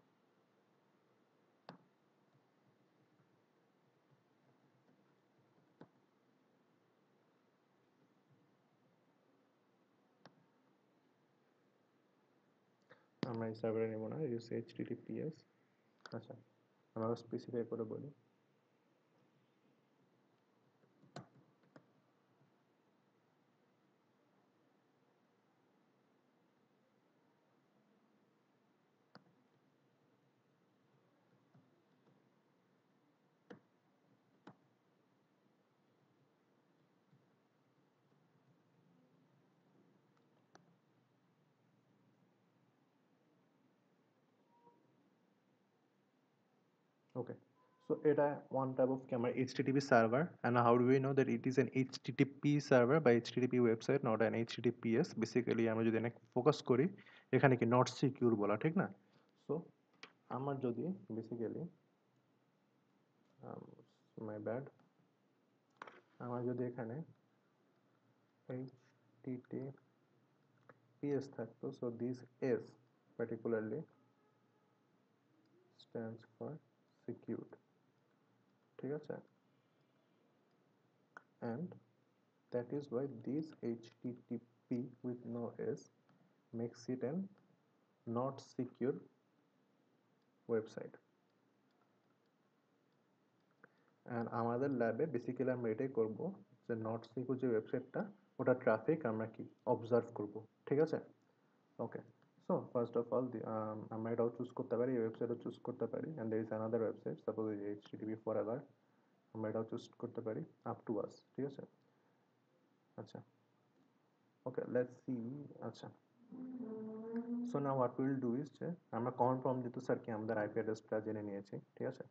আমরা এই সার্ভারে নেব না, ইউজ এইচটিটিপিএস। আচ্ছা, আমরা স্পেসিফাই করে বলি। Okay, so এটা one type of camera HTTP server, and how do we know that it is an HTTP server by HTTP website, not an HTTPS? Basically আমরা যদি এখানে ফোকাস করি, এখানে কি নট সিকিউর বলা, ঠিক না? সো আমার যদি বেসিক্যালি মাই ব্যাড, আমার যদি এখানে HTTPS থাকতো, so this S particularly stands for secured, ঠিক আছে, and that is why this HTTP with no S makes it an not secure website. And আমাদের ল্যাবে বেসিক্যালি আমরা এটাই করব যে নট সিকিউর যে ওয়েবসাইটটা ওটা ট্রাফিক আমরা কি অবজার্ভ করব, ঠিক আছে। Okay, so first of all আমরা এটাও চুজ করতে পারি, এই ওয়েবসাইটও চুজ করতে পারি, and there is another website suppose এই এইচটিটিপি ফরএভার, আমরা এটাও চুজ করতে পারি, আপ টু আস, ঠিক আছে। আচ্ছা, ওকে, লেটস সি। আচ্ছা, so now what will do is যে আমরা কমন প্রম্পট দিতে স্যার কি আমাদের আইপি অ্যাড্রেসটা জেনে নিয়েছি, ঠিক আছে।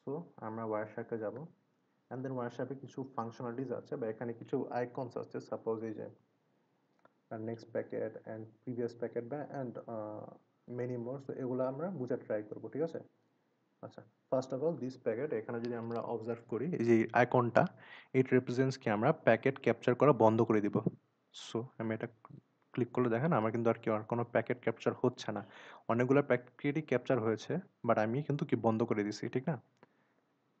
সো আমরা ওয়ারশাকে যাব, অ্যান্ড দেন ওয়ারশাপে কিছু ফাংশনালিটিস আছে বা এখানে কিছু আইকনস আছে, সাপোজ এই যে next packet and previous packet বা অ্যান্ড মেনি মোর। সো এগুলো আমরা বোঝার ট্রাই করবো, ঠিক আছে। আচ্ছা, first of all this packet, এখানে যদি আমরা অবজার্ভ করি এই যে আইকনটা, ইট রিপ্রেজেন্টস কি আমরা প্যাকেট ক্যাপচার করা বন্ধ করে দিব। সো আমি এটা ক্লিক করলে দেখেন আমার কিন্তু আর কোনো প্যাকেট ক্যাপচার হচ্ছে না। অনেকগুলো প্যাকেটই ক্যাপচার হয়েছে, বাট আমি কিন্তু কি বন্ধ করে দিছি, ঠিক না?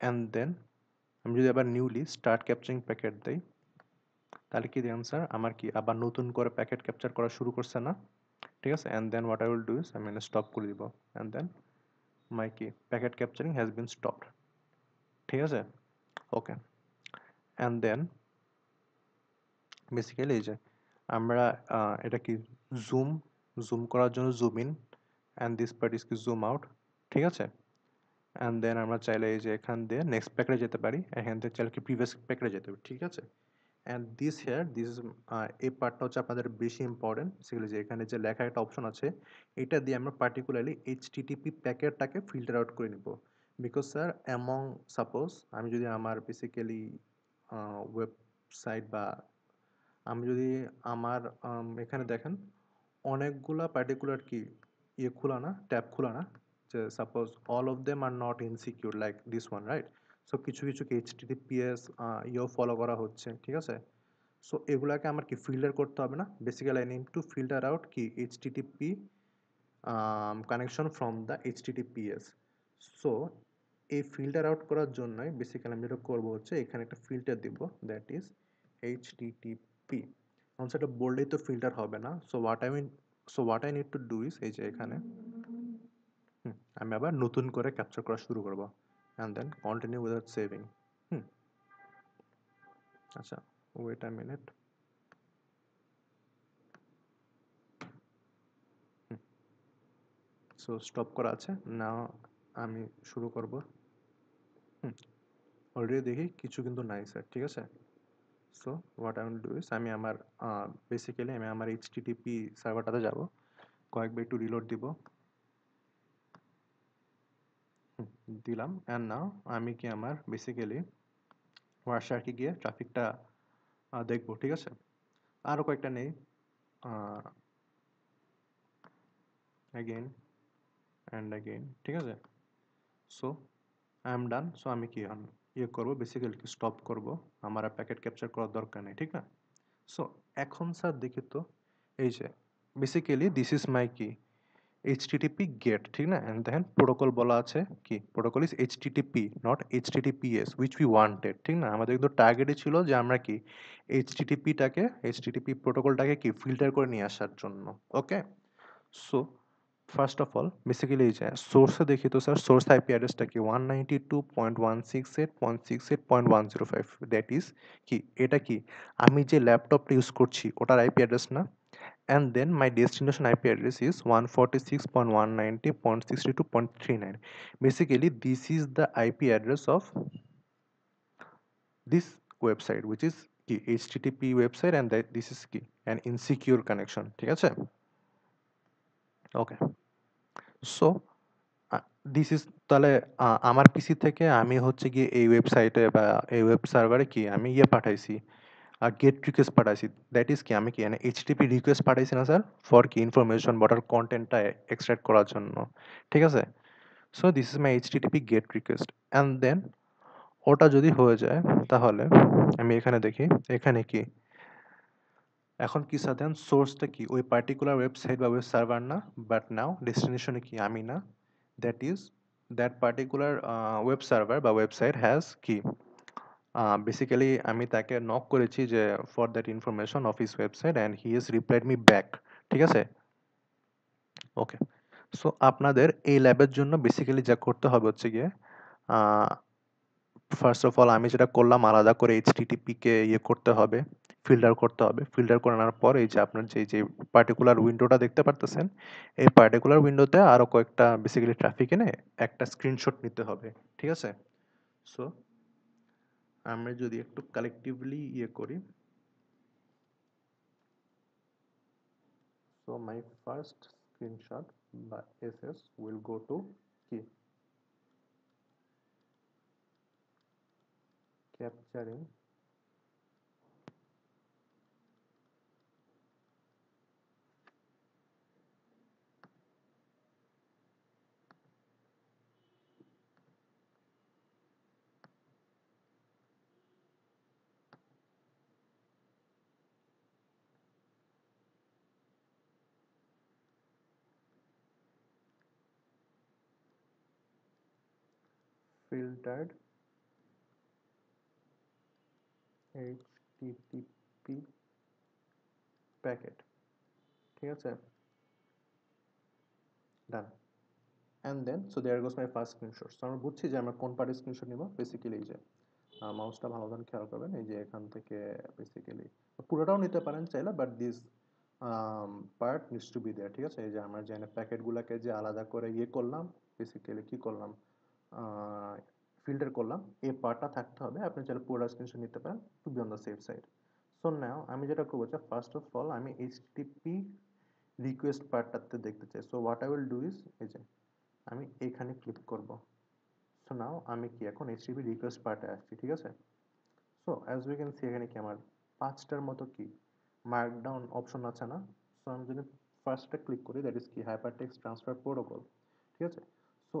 অ্যান্ড দেন আমি যদি আবার নিউলি স্টার্ট ক্যাপচারিং প্যাকেট দেই, তাহলে কি দেখেন স্যার আমার কি আবার নতুন করে প্যাকেট ক্যাপচার করা শুরু করছে না? ঠিক আছে? And then what I will do is আমি স্টপ করে দিব। অ্যান্ড দেন মাই কি packet capturing has been stopped. ঠিক আছে? ওকে। অ্যান্ড দেন বেসিক্যালি এই যে আমরা এটা কি জুম জুম করার জন্য zoom in, and this part is কি জুম আউট। ঠিক আছে? অ্যান্ড দেন আমরা চাইলে এই যে এখান দিয়ে নেক্সট প্যাকেটে যেতে পারি, এখান থেকে চাইলে কি প্রিভিয়াস প্যাকেটে যেতে পারি। ঠিক আছে? অ্যান্ড দিস ইজ এই পার্টটা হচ্ছে আপনাদের বেশি ইম্পর্টেন্ট। বেসিক্যালি যে এখানে যে লেখা একটা অপশন আছে, এটা দিয়ে আমরা পার্টিকুলারলি এইচটিটিপি প্যাকেটটাকে ফিল্টার আউট করে নিব। বিকজ স্যার অ্যামং সাপোজ আমি যদি আমার বেসিক্যালি ওয়েবসাইট বা আমি যদি আমার এখানে দেখেন অনেকগুলা পার্টিকুলার কি খোলা না, ট্যাব খোলা না, যে suppose all of them are not insecure like this one, right? So কিছু কিছু কি এইচটিটিপিএস ফলো করা হচ্ছে, ঠিক আছে? সো এগুলাকে আমার কি ফিল্টার করতে হবে না? Basically I need to filter out কি HTTP connection from the HTTPS. So এই ফিল্টার আউট করার জন্যই বেসিক্যালি আমি যেটা করবো হচ্ছে এখানে একটা ফিল্টার দিব, দ্যাট ইজ এইচটিটিপি। এখন সেটা বললেই তো ফিল্টার হবে না। So what I need two do is এই যে এখানে আমি আবার নতুন করে ক্যাপচার করা শুরু করবো, and then continue without saving. আচ্ছা, wait a minute. So stop করা আছে, নাও আমি শুরু করব। অলরেডি দেখি কিছু কিন্তু নাই স্যার, ঠিক আছে? So what I will do is আমি আমার বেসিক্যালি আমি আমার এইচটিটিপি সার্ভারটাতে যাব, কয়েকবার একটু রিলোড দিব, দিলাম। অ্যান্ড নাও আমি কি আমার বেসিক্যালি ওয়ারশার্কে গিয়ে ট্রাফিকটা দেখবো, ঠিক আছে? আরও কয়েকটা নেই, অ্যাগেন অ্যান্ড অ্যাগেন, ঠিক আছে? So I am done. So আমি কি করবো বেসিক্যালি কি স্টপ করবো, আমার আর প্যাকেট ক্যাপচার করার দরকার নেই, ঠিক না? সো এখন স্যার দেখি তো, এই যে বেসিক্যালি দিস ইজ মাই কি এইচটিটিপি গেট, ঠিক না? অ্যান্ড দেখেন প্রোটোকল বলা আছে কি protocol is HTTP not HTTPS which we wanted, ঠিক না? আমাদের কিন্তু টার্গেটই ছিল যে আমরা কি এইচটিটিপি প্রোটোকলটাকে কি ফিল্টার করে নিয়ে আসার জন্য। Okay. So first of all basically এই যে সোর্সে দেখি তো স্যার সোর্স আইপি অ্যাড্রেসটা কি 192.168.168.105, দ্যাট ইজ কি এটা কি আমি যে ল্যাপটপটা ইউজ করছি ওটার আইপি অ্যাড্রেস না? And then my destination IP address is 146.190.62.39. Basically, this is the IP address of this website, which is কি HTTP website, and that this is কি an insecure connection. ঠিক আছে? ওকে। সো দিস ইজ তাহলে আমার পিসি থেকে আমি হচ্ছে গিয়ে এই ওয়েবসাইটে বা এই ওয়েব সার্ভারে কি আমি পাঠাইছি, গেট রিকোয়েস্ট পাঠাইছি, দ্যাট ইজ কি আমি কি এইচটিপি রিকোয়েস্ট পাঠাইছি না স্যার, ফর কি ইনফরমেশন বটার কন্টেন্টটা এক্সট্রাক্ট করার জন্য, ঠিক আছে? So this is my HTTP get request. And then ওটা যদি হয়ে যায় তাহলে আমি এখানে দেখি এখানে কি এখন কি স্যার দেন সোর্সটা কি ওই পার্টিকুলার ওয়েবসাইট বা ওয়েব সার্ভার না, বাট নাও ডেস্টিনেশনে কি আমি না, that is that particular web server বা ওয়েবসাইট হ্যাজ কি বেসিক্যালি আমি তাকে নক করেছি যে for that information of his website, and he is replied me back, ঠিক আছে? ওকে। সো আপনাদের এই ল্যাবের জন্য বেসিক্যালি যা করতে হবে হচ্ছে গিয়ে ফার্স্ট অফ অল আমি যেটা করলাম আলাদা করে এইচটিটিপিকে করতে হবে, ফিল্টার করতে হবে। ফিল্টার করে আনার পর এই যে আপনার যে পার্টিকুলার উইন্ডোটা দেখতে পারতেছেন, এই পার্টিকুলার উইন্ডোতে আরও কয়েকটা বেসিক্যালি ট্রাফিক এনে একটা স্ক্রিনশট নিতে হবে, ঠিক আছে? সো আমরা যদি একটু কালেকটিভলি করি, সো মাই ফার্স্ট স্ক্রিনশট বা এসএস উইল গো টু কি ক্যাপচারিং ফিল্টার্ড এইচটিটিপি প্যাকেট, ঠিক আছে, done. And then so there goes my first screenshot. So আমরা বুঝছি যে আমরা কোন পার্টের স্ক্রিনশট নিব। বেসিক্যালি এই যে মাউসটা ভালো মতন খেয়াল করবেন, এই যে এখান থেকে বেসিক্যালি পুরোটাও নিতে পারেন চাইলে, but this part needs to be there, ঠিক আছে। এই যে আমরা যে প্যাকেটগুলোকে যে আলাদা করে ইয়ে করলাম, বেসিক্যালি কি করলাম, ফিল্টার করলাম, এই পার্টটা থাকতে হবে। আপনি চাইলে পুরোটা স্ক্রিনশট নিতে পারেন to be on the safe side. So now আমি যেটা করবো, ফার্স্ট অফ অল আমি এইচটিটিপি রিকোয়েস্ট পার্টটাতে দেখতে চাই। So what I will do is, এই যে আমি এখানে ক্লিক করব। সো নাও আমি কি এখন এইচটিটিপি রিকোয়েস্ট পার্টে আসছি, ঠিক আছে। So as we can C এখানে কি আমার 5টার মতো কি মার্কডাউন অপশন আছে না। সো আমি যদি ফার্স্টটা ক্লিক করি, দ্যাট ইজ কি হাইপারটেক্সট ট্রান্সফার প্রোটোকল, ঠিক আছে। সো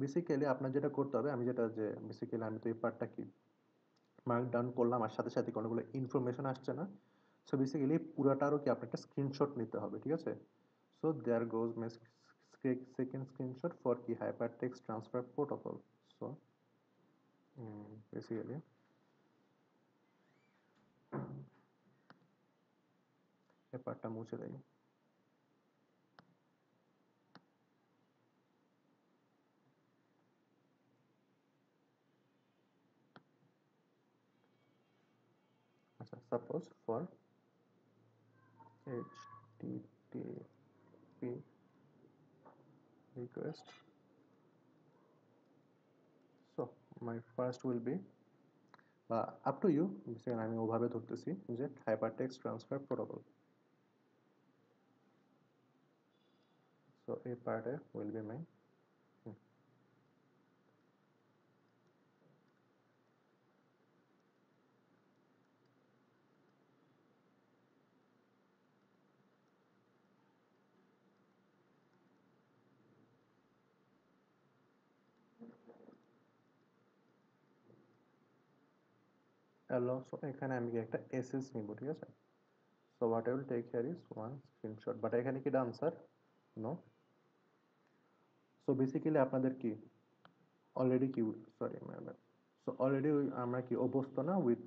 বেসিক্যালি আপনার যেটা করতে হবে, আমি যেটা যে বেসিক্যালি আমি তো এই পার্টটা কি মার্কডাউন করলাম, আর সাথে সাথে অনেকগুলো ইনফরমেশন আসছে না। সো বেসিক্যালি পুরাটারও কি আপনার একটা স্ক্রিনশট নিতে হবে, ঠিক আছে। So there goes my second screenshot for কি hypertext transfer protocol. So basically এই পার্টটা মুছে দেয়। আচ্ছা, suppose for HTTP request, so my first will be up to you, আমি ওভাবে ধরতেছি যে hypertext transfer protocol. So a part will be my allow, so এখানে আমি একটা ss নিব, ঠিক আছে। So what I will take here is one screenshot, but এখানে কি done sir? No. So basically আপনাদের কি অলরেডি কি, সরি ম্যাম, সো অলরেডি আমরা কি অভ্যস্ত না উইথ,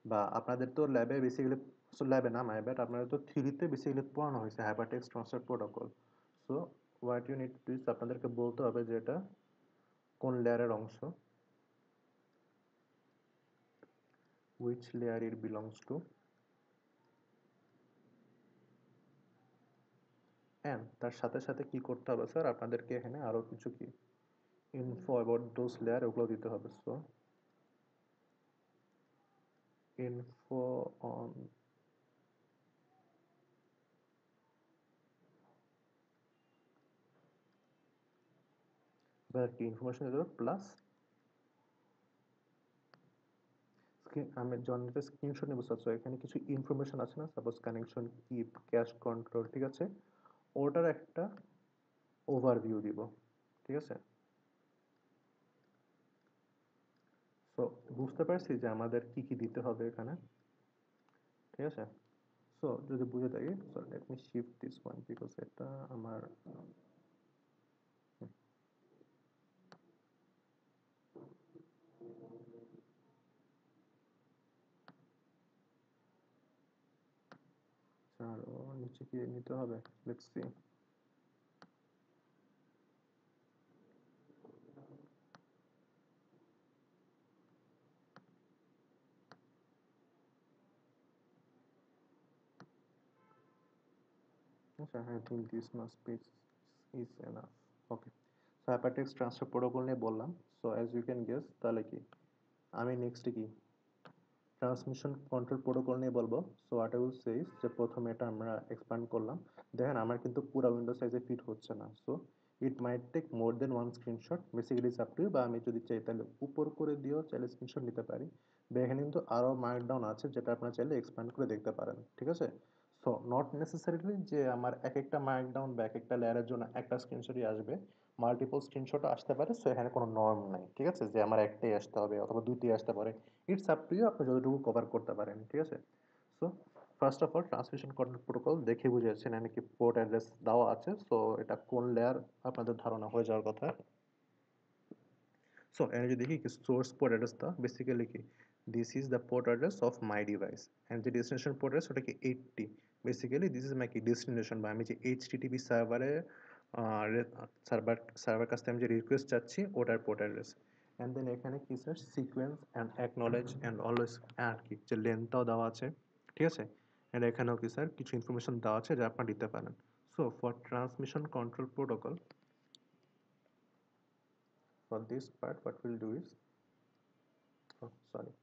বা আপনাদের তো ল্যাবে বেসিক্যালি, সো ল্যাবে না মাই ব্যাড, আপনাদের তো থিওরিতে বেসিক্যালি পড়ানো হয়েছে hypertext transfer protocol. So what you need to is আপনাদেরকে বলতে হবে যে এটা কোন লেয়ারের অংশ, which layer it belongs to, and তার সাথে সাথে কি করতে হবে স্যার, আপনাদেরকে এখানে আরো কিছু কি ইনফো অ্যাবাউট দোজ লেয়ার ওগুলো দিতে হবে। সো ইনফো অন, বা কি ইনফরমেশন দিতে হবে প্লাস আমি জয়েন্টে স্ক্রিনশট নেব স্যার। সো এখানে কিছু ইনফরমেশন আছে না, suppose connection keep, cash control, ঠিক আছে, ওটার একটা ওভারভিউ দিব, ঠিক আছে। সো বুঝতে পারছি যে আমাদের কি কি দিতে হবে এখানে, ঠিক আছে। সো যদি বুঝে থাকি, so let me shift this one because এটা আমার আরো নিচে কি নিতে হবে, লেটস সি। আচ্ছা, I think this must be is enough. Okay. So hypertext transfer protocol নিয়ে বললাম। So as you can guess, তাহলে কি আমি নেক্সট কি ট্রান্সমিশন কন্ট্রোল প্রোটোকল নিয়ে বলবো। So what I will say is যে প্রথমে এটা আমরা এক্সপ্যান্ড করলাম, দেখেন আমার কিন্তু পুরো উইন্ডো সাইজে ফিট হচ্ছে না। So it might take more than one screenshot, basically it's up to you, বা আমি যদি চাই তাহলে উপর করে দিয়েও চাইলে স্ক্রিনশট নিতে পারি, বা এখানে কিন্তু আরও মার্কডাউন আছে যেটা আপনারা চাইলে এক্সপ্যান্ড করে দেখতে পারেন, ঠিক আছে। সো নট নেসেসারিলি যে আমার এক একটা মার্কডাউন বা এক একটা লেয়ারের জন্য একটা স্ক্রিনশটই আসবে, মাল্টিপল স্ক্রিনশটও আসতে পারে। সো এখানে কোনো নর্ম নাই, ঠিক আছে, যে আমার একটাই আসতে হবে অথবা দুইটাই আসতে পারে। ইটস আপ টু ইউ, আপনি যতটুকু কভার করতে পারেন, ঠিক আছে। So first of all transmission control protocol দেখে বুঝে যাচ্ছেন এখানে কি পোর্ট অ্যাড্রেস দেওয়া আছে। সো এটা কোন লেয়ার আপনাদের ধারণা হয়ে যাওয়ার কথা। So energy দেখি কি source port address টা basically কি this is the port address of my device and the destination port address ওটা কি 80 basically this is my কি destination বা আমি যে HTTP সার্ভারে সার্ভার কাছ থেকে আমি যে রিকোয়েস্ট চাচ্ছি ওটার পোর্ট অ্যাড্রেস অ্যান্ড দেন এখানে কি sir sequence and acknowledge and always আর কি যে লেন্থটাও দেওয়া আছে ঠিক আছে অ্যান্ড এখানেও কি স্যার কিছু ইনফরমেশন দেওয়া আছে যা আপনারা দিতে পারেন so for transmission control protocol for this part what we'll do is oh sorry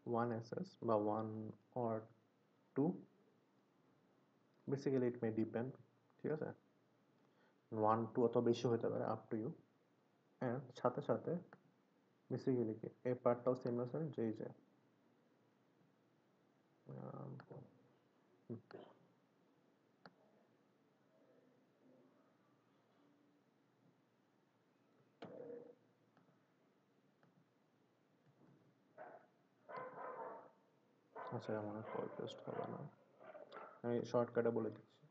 1ss বা 1 or 2 basically it may depend ঠিক আছে 1 2 অত বেশি হতে পারে আপ টু ইউ অ্যান্ড সাথে সাথে বেসিক্যালি কি এই পার্টটাও সেম আছে যে এই যে আম, হুম, আচ্ছা এমন কল পেস্ট হবে না আমি শর্টকাটে বলে দিচ্ছি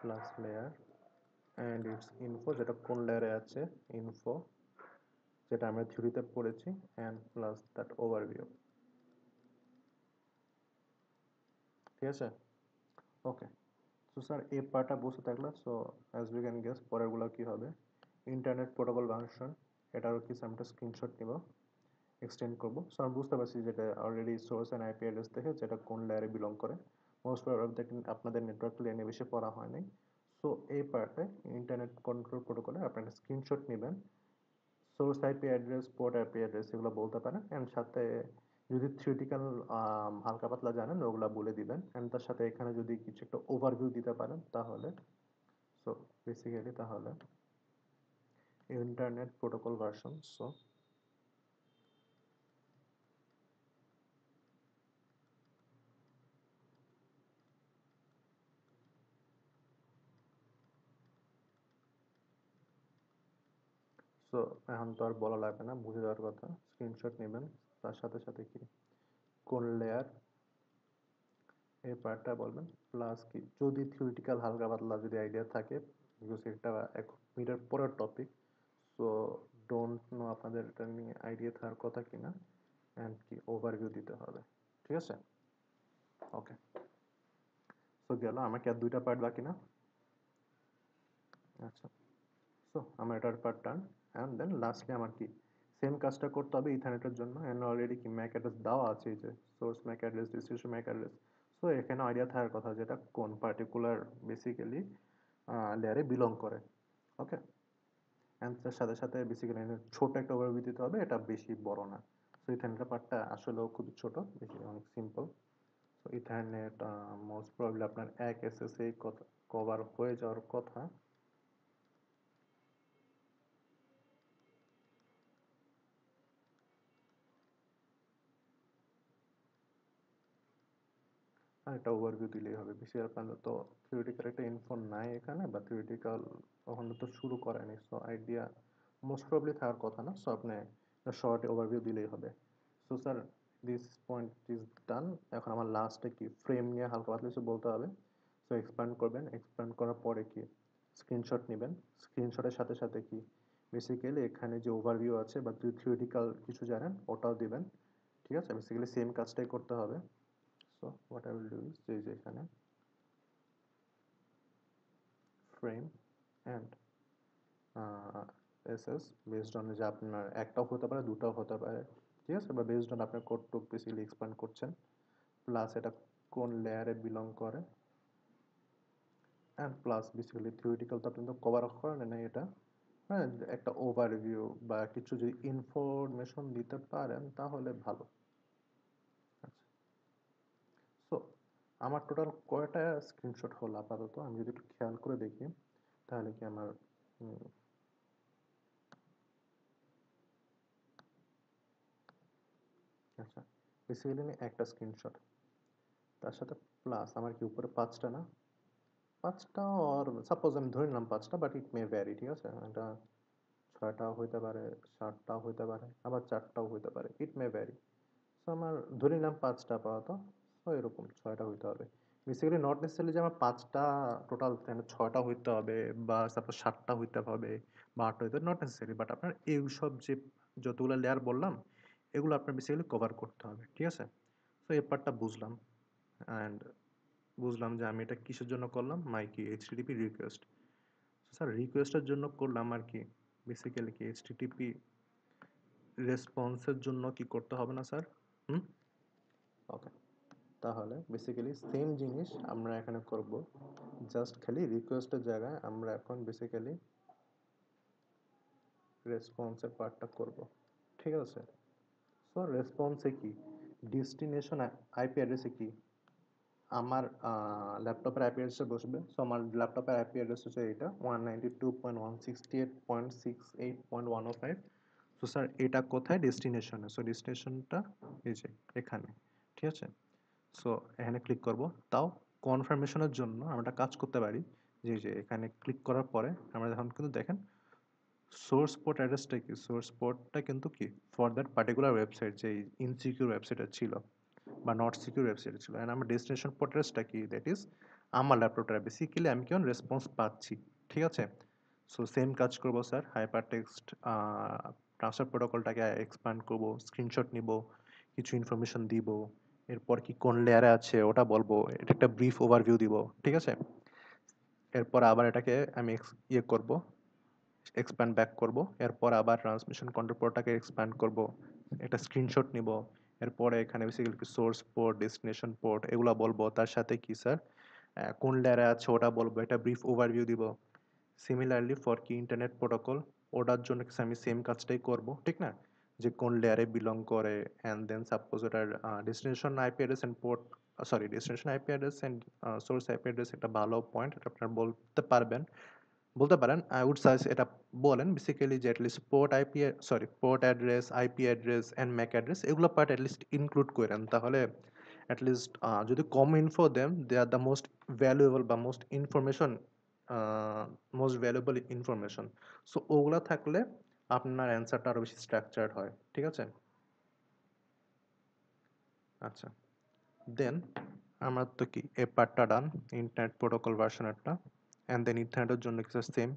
plus layer and it's info যেটা কোন লেয়ারে আছে ইনফো যেটা আমরা থিওরিতে পড়েছি অ্যান্ড প্লাস দ্যাট ওভারভিউ ঠিক আছে ওকে সো স্যার এই পার্টটা বুঝতে থাকলে so as we can guess পরেরগুলো কি হবে ইন্টারনেট প্রোটোকল ভার্সন এটারও কিছু আমরা স্ক্রিনশট নিব এক্সটেন্ড করব সো আমি বুঝতে পারছি যেটা already source and IP address থেকে যেটা কোন লেয়ারে বিলং করে মোস্ট প্রবাবলি আপনাদের নেটওয়ার্ক লেনে বেশি পড়া হয় নাই সো এই পার্টে ইন্টারনেট কন্ট্রোল প্রোটোকলে আপনারা স্ক্রিনশট নেবেন source IP address port IP address এগুলো বলতে পারেন অ্যান্ড সাথে যদি থিওরিটিক্যাল হালকা পাতলা জানেন ওগুলো বলে দিবেন অ্যান্ড তার সাথে এখানে যদি কিছু একটা ওভারভিউ দিতে পারেন তাহলে সো বেসিক্যালি তাহলে internet protocol version so so এখন তো আর বলা লাগবে না বুঝে যাওয়ার কথা স্ক্রিনশট নেবেন তার সাথে সাথে কি কোন লেয়ার এই পার্টটা বলবেন প্লাস কি যদি থিওরিটিক্যাল হালকা পাতলা যদি আইডিয়া থাকে বিকজ এটা 1 মিটার পরের টপিক সো ডোন্ট নো আপনাদের এটা নিয়ে আইডিয়া থাকার কথা কিনা অ্যান্ড কি ওভারভিউ দিতে হবে ঠিক আছে ওকে সো গেল আমাকে আর 2টা পার্ট বাকি না আচ্ছা সো আমার এটার part done and then lastly আমার কি সেম কাজটা করতে হবে ইথারনেটের জন্য অ্যান্ড অলরেডি কি ম্যাক অ্যাড্রেস দেওয়া আছে এই যে source MAC address destination MAC address so এখানে আইডিয়া থাকার কথা যেটা কোন পার্টিকুলার বেসিক্যালি লেয়ারে বিলং করে ওকে অ্যান্ড তার সাথে সাথে বেসিক্যালি ছোট একটা ওভারভিউ দিতে হবে এটা বেশি বড় না সো ইথারনেটের পার্টটা আসলেও খুবই ছোট বেশি অনেক simple so ethernet most probably আপনার 1 এসএসএ কভার হয়ে যাওয়ার কথা একটা ওভারভিউ দিলেই হবে বেশি আপনাদের তো থিওরিটিক্যাল একটা ইনফো নাই এখানে বা থিওরিটিক্যাল ওখানে তো শুরু করেনি সো আইডিয়া মোস্ট প্রবলি থাকার কথা না সো আপনি শর্ট ওভারভিউ দিলেই হবে so sir this point is done এখন আমার লাস্টে কি ফ্রেম নিয়ে হালকা পাতলা কিছু বলতে হবে সো এক্সপ্যান্ড করবেন এক্সপ্যান্ড করার পরে কি স্ক্রিনশট নেবেন স্ক্রিনশটের সাথে সাথে কি বেসিক্যালি এখানে যে ওভারভিউ আছে বা থিওরিটিক্যাল কিছু জানেন ওটাও দিবেন ঠিক আছে বেসিক্যালি সেম কাজটাই করতে হবে so what I will do is যে যে এখানে frame and ss based on যে আপনার একটাও হতে পারে দুটাও হতে পারে ঠিক আছে বা based on আপনার কতটুকু বেসিক্যালি এক্সপ্যান্ড করছেন প্লাস এটা কোন লেয়ারে বিলং করে অ্যান্ড প্লাস বেসিক্যালি থিওরিটিক্যাল তো আপনি তো কভার করেন না এটা হ্যাঁ একটা ওভারভিউ বা কিছু যদি ইনফরমেশন দিতে পারেন তাহলে ভালো আচ্ছা সো আমার টোটাল কয়টা স্ক্রিনশট হলো আপাতত আমি যদি একটু খেয়াল করে দেখি তাহলে কি আমার বেসিক্যালি একটা স্ক্রিনশট, তার সাথে প্লাস আমার কি উপরে 5টা না, 5টা অর সাপোজ আমি ধরে নিলাম 5টা, বাট ইট মে ভ্যারি, ঠিক আছে? এটা 6টাও হইতে পারে, 7টাও হইতে পারে, আবার 4টাও হইতে পারে, ইট মে ভ্যারি। সো আমার ধরে নিলাম 5টা আপাতত। সো এরকম 6টা হইতে হবে। বেসিক্যালি নট নেসেসারিলি যে আমার 5টা টোটাল 6টা হইতে হবে, বা সাপোজ 7টা হইতে হবে, বা 8টা হইতে হবে, নট নেসেসারি। বাট আপনার এইসব যে যতগুলো লেয়ার বললাম, এগুলো আপনার বেসিক্যালি কভার করতে হবে, ঠিক আছে? সো এই পার্টটা বুঝলাম। অ্যান্ড বুঝলাম যে আমি এটা কিসের জন্য করলাম, মাই কি এইচটিটিপি রিকোয়েস্ট। স্যার রিকোয়েস্টের জন্য করলাম আর কি, বেসিক্যালি কি এইচটিটিপি রেসপন্সের জন্য কি করতে হবে না স্যার? হুম, ওকে। তাহলে বেসিক্যালি সেম জিনিস আমরা এখানে করব, জাস্ট খালি রিকোয়েস্টের জায়গায় আমরা এখন বেসিক্যালি রেসপন্সের পার্টটা করব, ঠিক আছে? সো রেসপন্সে কি ডেস্টিনেশন আইপি অ্যাড্রেসে কি আমার ল্যাপটপের আইপি অ্যাড্রেসে বসবে। সো আমার ল্যাপটপের আইপি অ্যাড্রেস হচ্ছে এটা 192.168.168.105। সো স্যার এটা কোথায়? ডেস্টিনেশনে। সো ডেস্টিনেশনটা এই যে এখানে, ঠিক আছে? সো এখানে ক্লিক করব। তাও কনফার্মেশনের জন্য আমরা একটা কাজ করতে পারি, যে এখানে ক্লিক করার পরে আমরা এখন কিন্তু দেখেন সোর্স পোর্ট অ্যাড্রেসটা কি, সোর্স পোর্টটা কিন্তু কি ফর দ্যাট পার্টিকুলার ওয়েবসাইট, যে ইনসিকিউর ওয়েবসাইটটা ছিল বা নট সিকিউর ওয়েবসাইট ছিল। অ্যান্ড আমার ডেস্টিনেশন পোর্ট অ্যাড্রেসটা কি, দ্যাট ইজ আমার ল্যাপটপটা। বেসিক্যালি আমি কেমন রেসপন্স পাচ্ছি, ঠিক আছে? সো সেম কাজ করব স্যার, হাইপার টেক্সট ট্রান্সফার প্রোটোকলটাকে এক্সপ্যান্ড করব, স্ক্রিনশট নিব, কিছু ইনফরমেশন দিব, এরপর কি কোন লেয়ারে আছে ওটা বলবো, এটা একটা ব্রিফ ওভারভিউ দিব, ঠিক আছে? এরপর আবার এটাকে আমি ইয়ে করব, এক্সপ্যান্ড ব্যাক করব। এরপর আবার ট্রান্সমিশন কন্ট্রোল পোর্টটাকে এক্সপ্যান্ড করব, একটা স্ক্রিনশট নিব। এরপরে এখানে basically source port, destination port এগুলো বলবো, তার সাথে কি স্যার কোন লেয়ারে আছে ওটা বলবো, এটা ব্রিফ ওভারভিউ দিব। সিমিলারলি ফর কি ইন্টারনেট প্রোটোকল, ওটার জন্য আমি সেম কাজটাই করব, ঠিক না? যে কোন লেয়ারে বিলং করে, অ্যান্ড দেন সাপোজ ওটার destination IP address and port, sorry destination IP address and source IP address, একটা ভালো পয়েন্ট, এটা আপনারা বলতে পারেন। আই উড সাজেস্ট এটা বলেন বেসিক্যালি যে at least port IP, sorry port address, IP address and MAC address এগুলো পার্ট অ্যাটলিস্ট ইনক্লুড করেন। তাহলে অ্যাটলিস্ট যদি কম ইনফো দেন, they are the most valuable বা মোস্ট ভ্যালুয়েবল ইনফরমেশন। সো ওগুলা থাকলে আপনার অ্যান্সারটা আরও বেশি স্ট্রাকচার্ড হয়, ঠিক আছে? আচ্ছা, দেন আমার তো কি এ পার্টটা ডান, ইন্টারনেট প্রোটোকল ভার্সনেরটা। অ্যান্ড দেন ইন্টারনেটের জন্য কিছু সেম,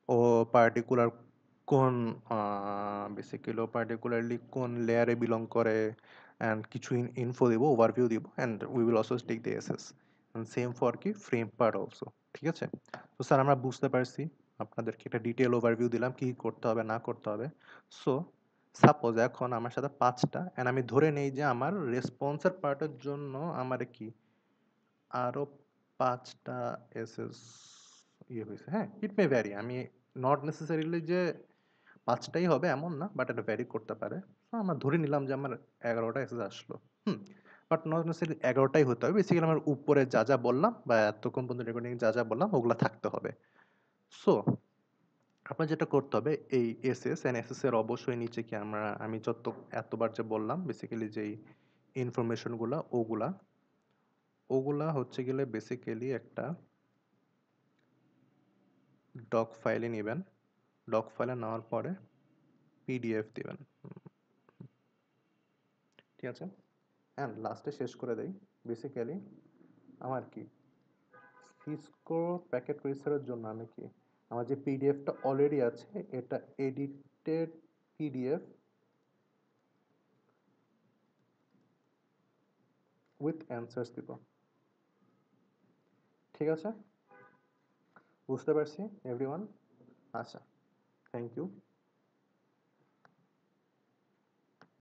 ও পার্টিকুলার কোন বেসিক্যালি ও পার্টিকুলারলি কোন লেয়ারে বিলং করে, অ্যান্ড কিছু ইনফো দিব, ওভারভিউ দিব, and we will also take the SS. And same for কি ফ্রেম পার্ট অলসো, ঠিক আছে? তো স্যার আমরা বুঝতে পারছি, আপনাদেরকে একটা ডিটেল ওভারভিউ দিলাম কি করতে হবে না করতে হবে। সো সাপোজ এখন আমার সাথে 5টা, অ্যান্ড আমি ধরে নেই যে আমার রেসপন্সের পার্টের জন্য আমার কি আরও 5টা এসএস ইয়ে হয়েছে। হ্যাঁ, ইট মে ভ্যারি, আমি নট নেসেসারিলি যে 5টাই হবে এমন না, বাট এটা ভ্যারি করতে পারে। সো আমরা ধরে নিলাম যে আমার 11টা এসএস আসলো। হুম, বাট নট নেসেসারি 11টাই হতে হবে। বেসিক্যালি আমার উপরে যা যা বললাম বা এতক্ষণ পর্যন্ত রেকর্ডিং যা যা বললাম ওগুলো থাকতে হবে। সো আপনার যেটা করতে হবে, এই এসএস এন্ড এসএস এর অবশ্যই নিচে কি আমি এতবার যে বললাম বেসিক্যালি যেই ইনফরমেশনগুলা ওগুলা হচ্ছে গেলে বেসিক্যালি একটা ডক ফাইলে নেবেন। ডক ফাইলে নেওয়ার পরে পিডিএফ দিবেন, ঠিক আছে? অ্যান্ড লাস্টে শেষ করে দেই, বেসিক্যালি আমার কি সিসকো প্যাকেট রেজিস্টারের জন্য আমি কি আমার যে পিডিএফটা অলরেডি আছে, এটা এডিটেড পিডিএফ উইথ অ্যান্সার্স দিব, ঠিক আছে? বুঝতে পারছি এভরিওয়ান? আচ্ছা, থ্যাংক ইউ।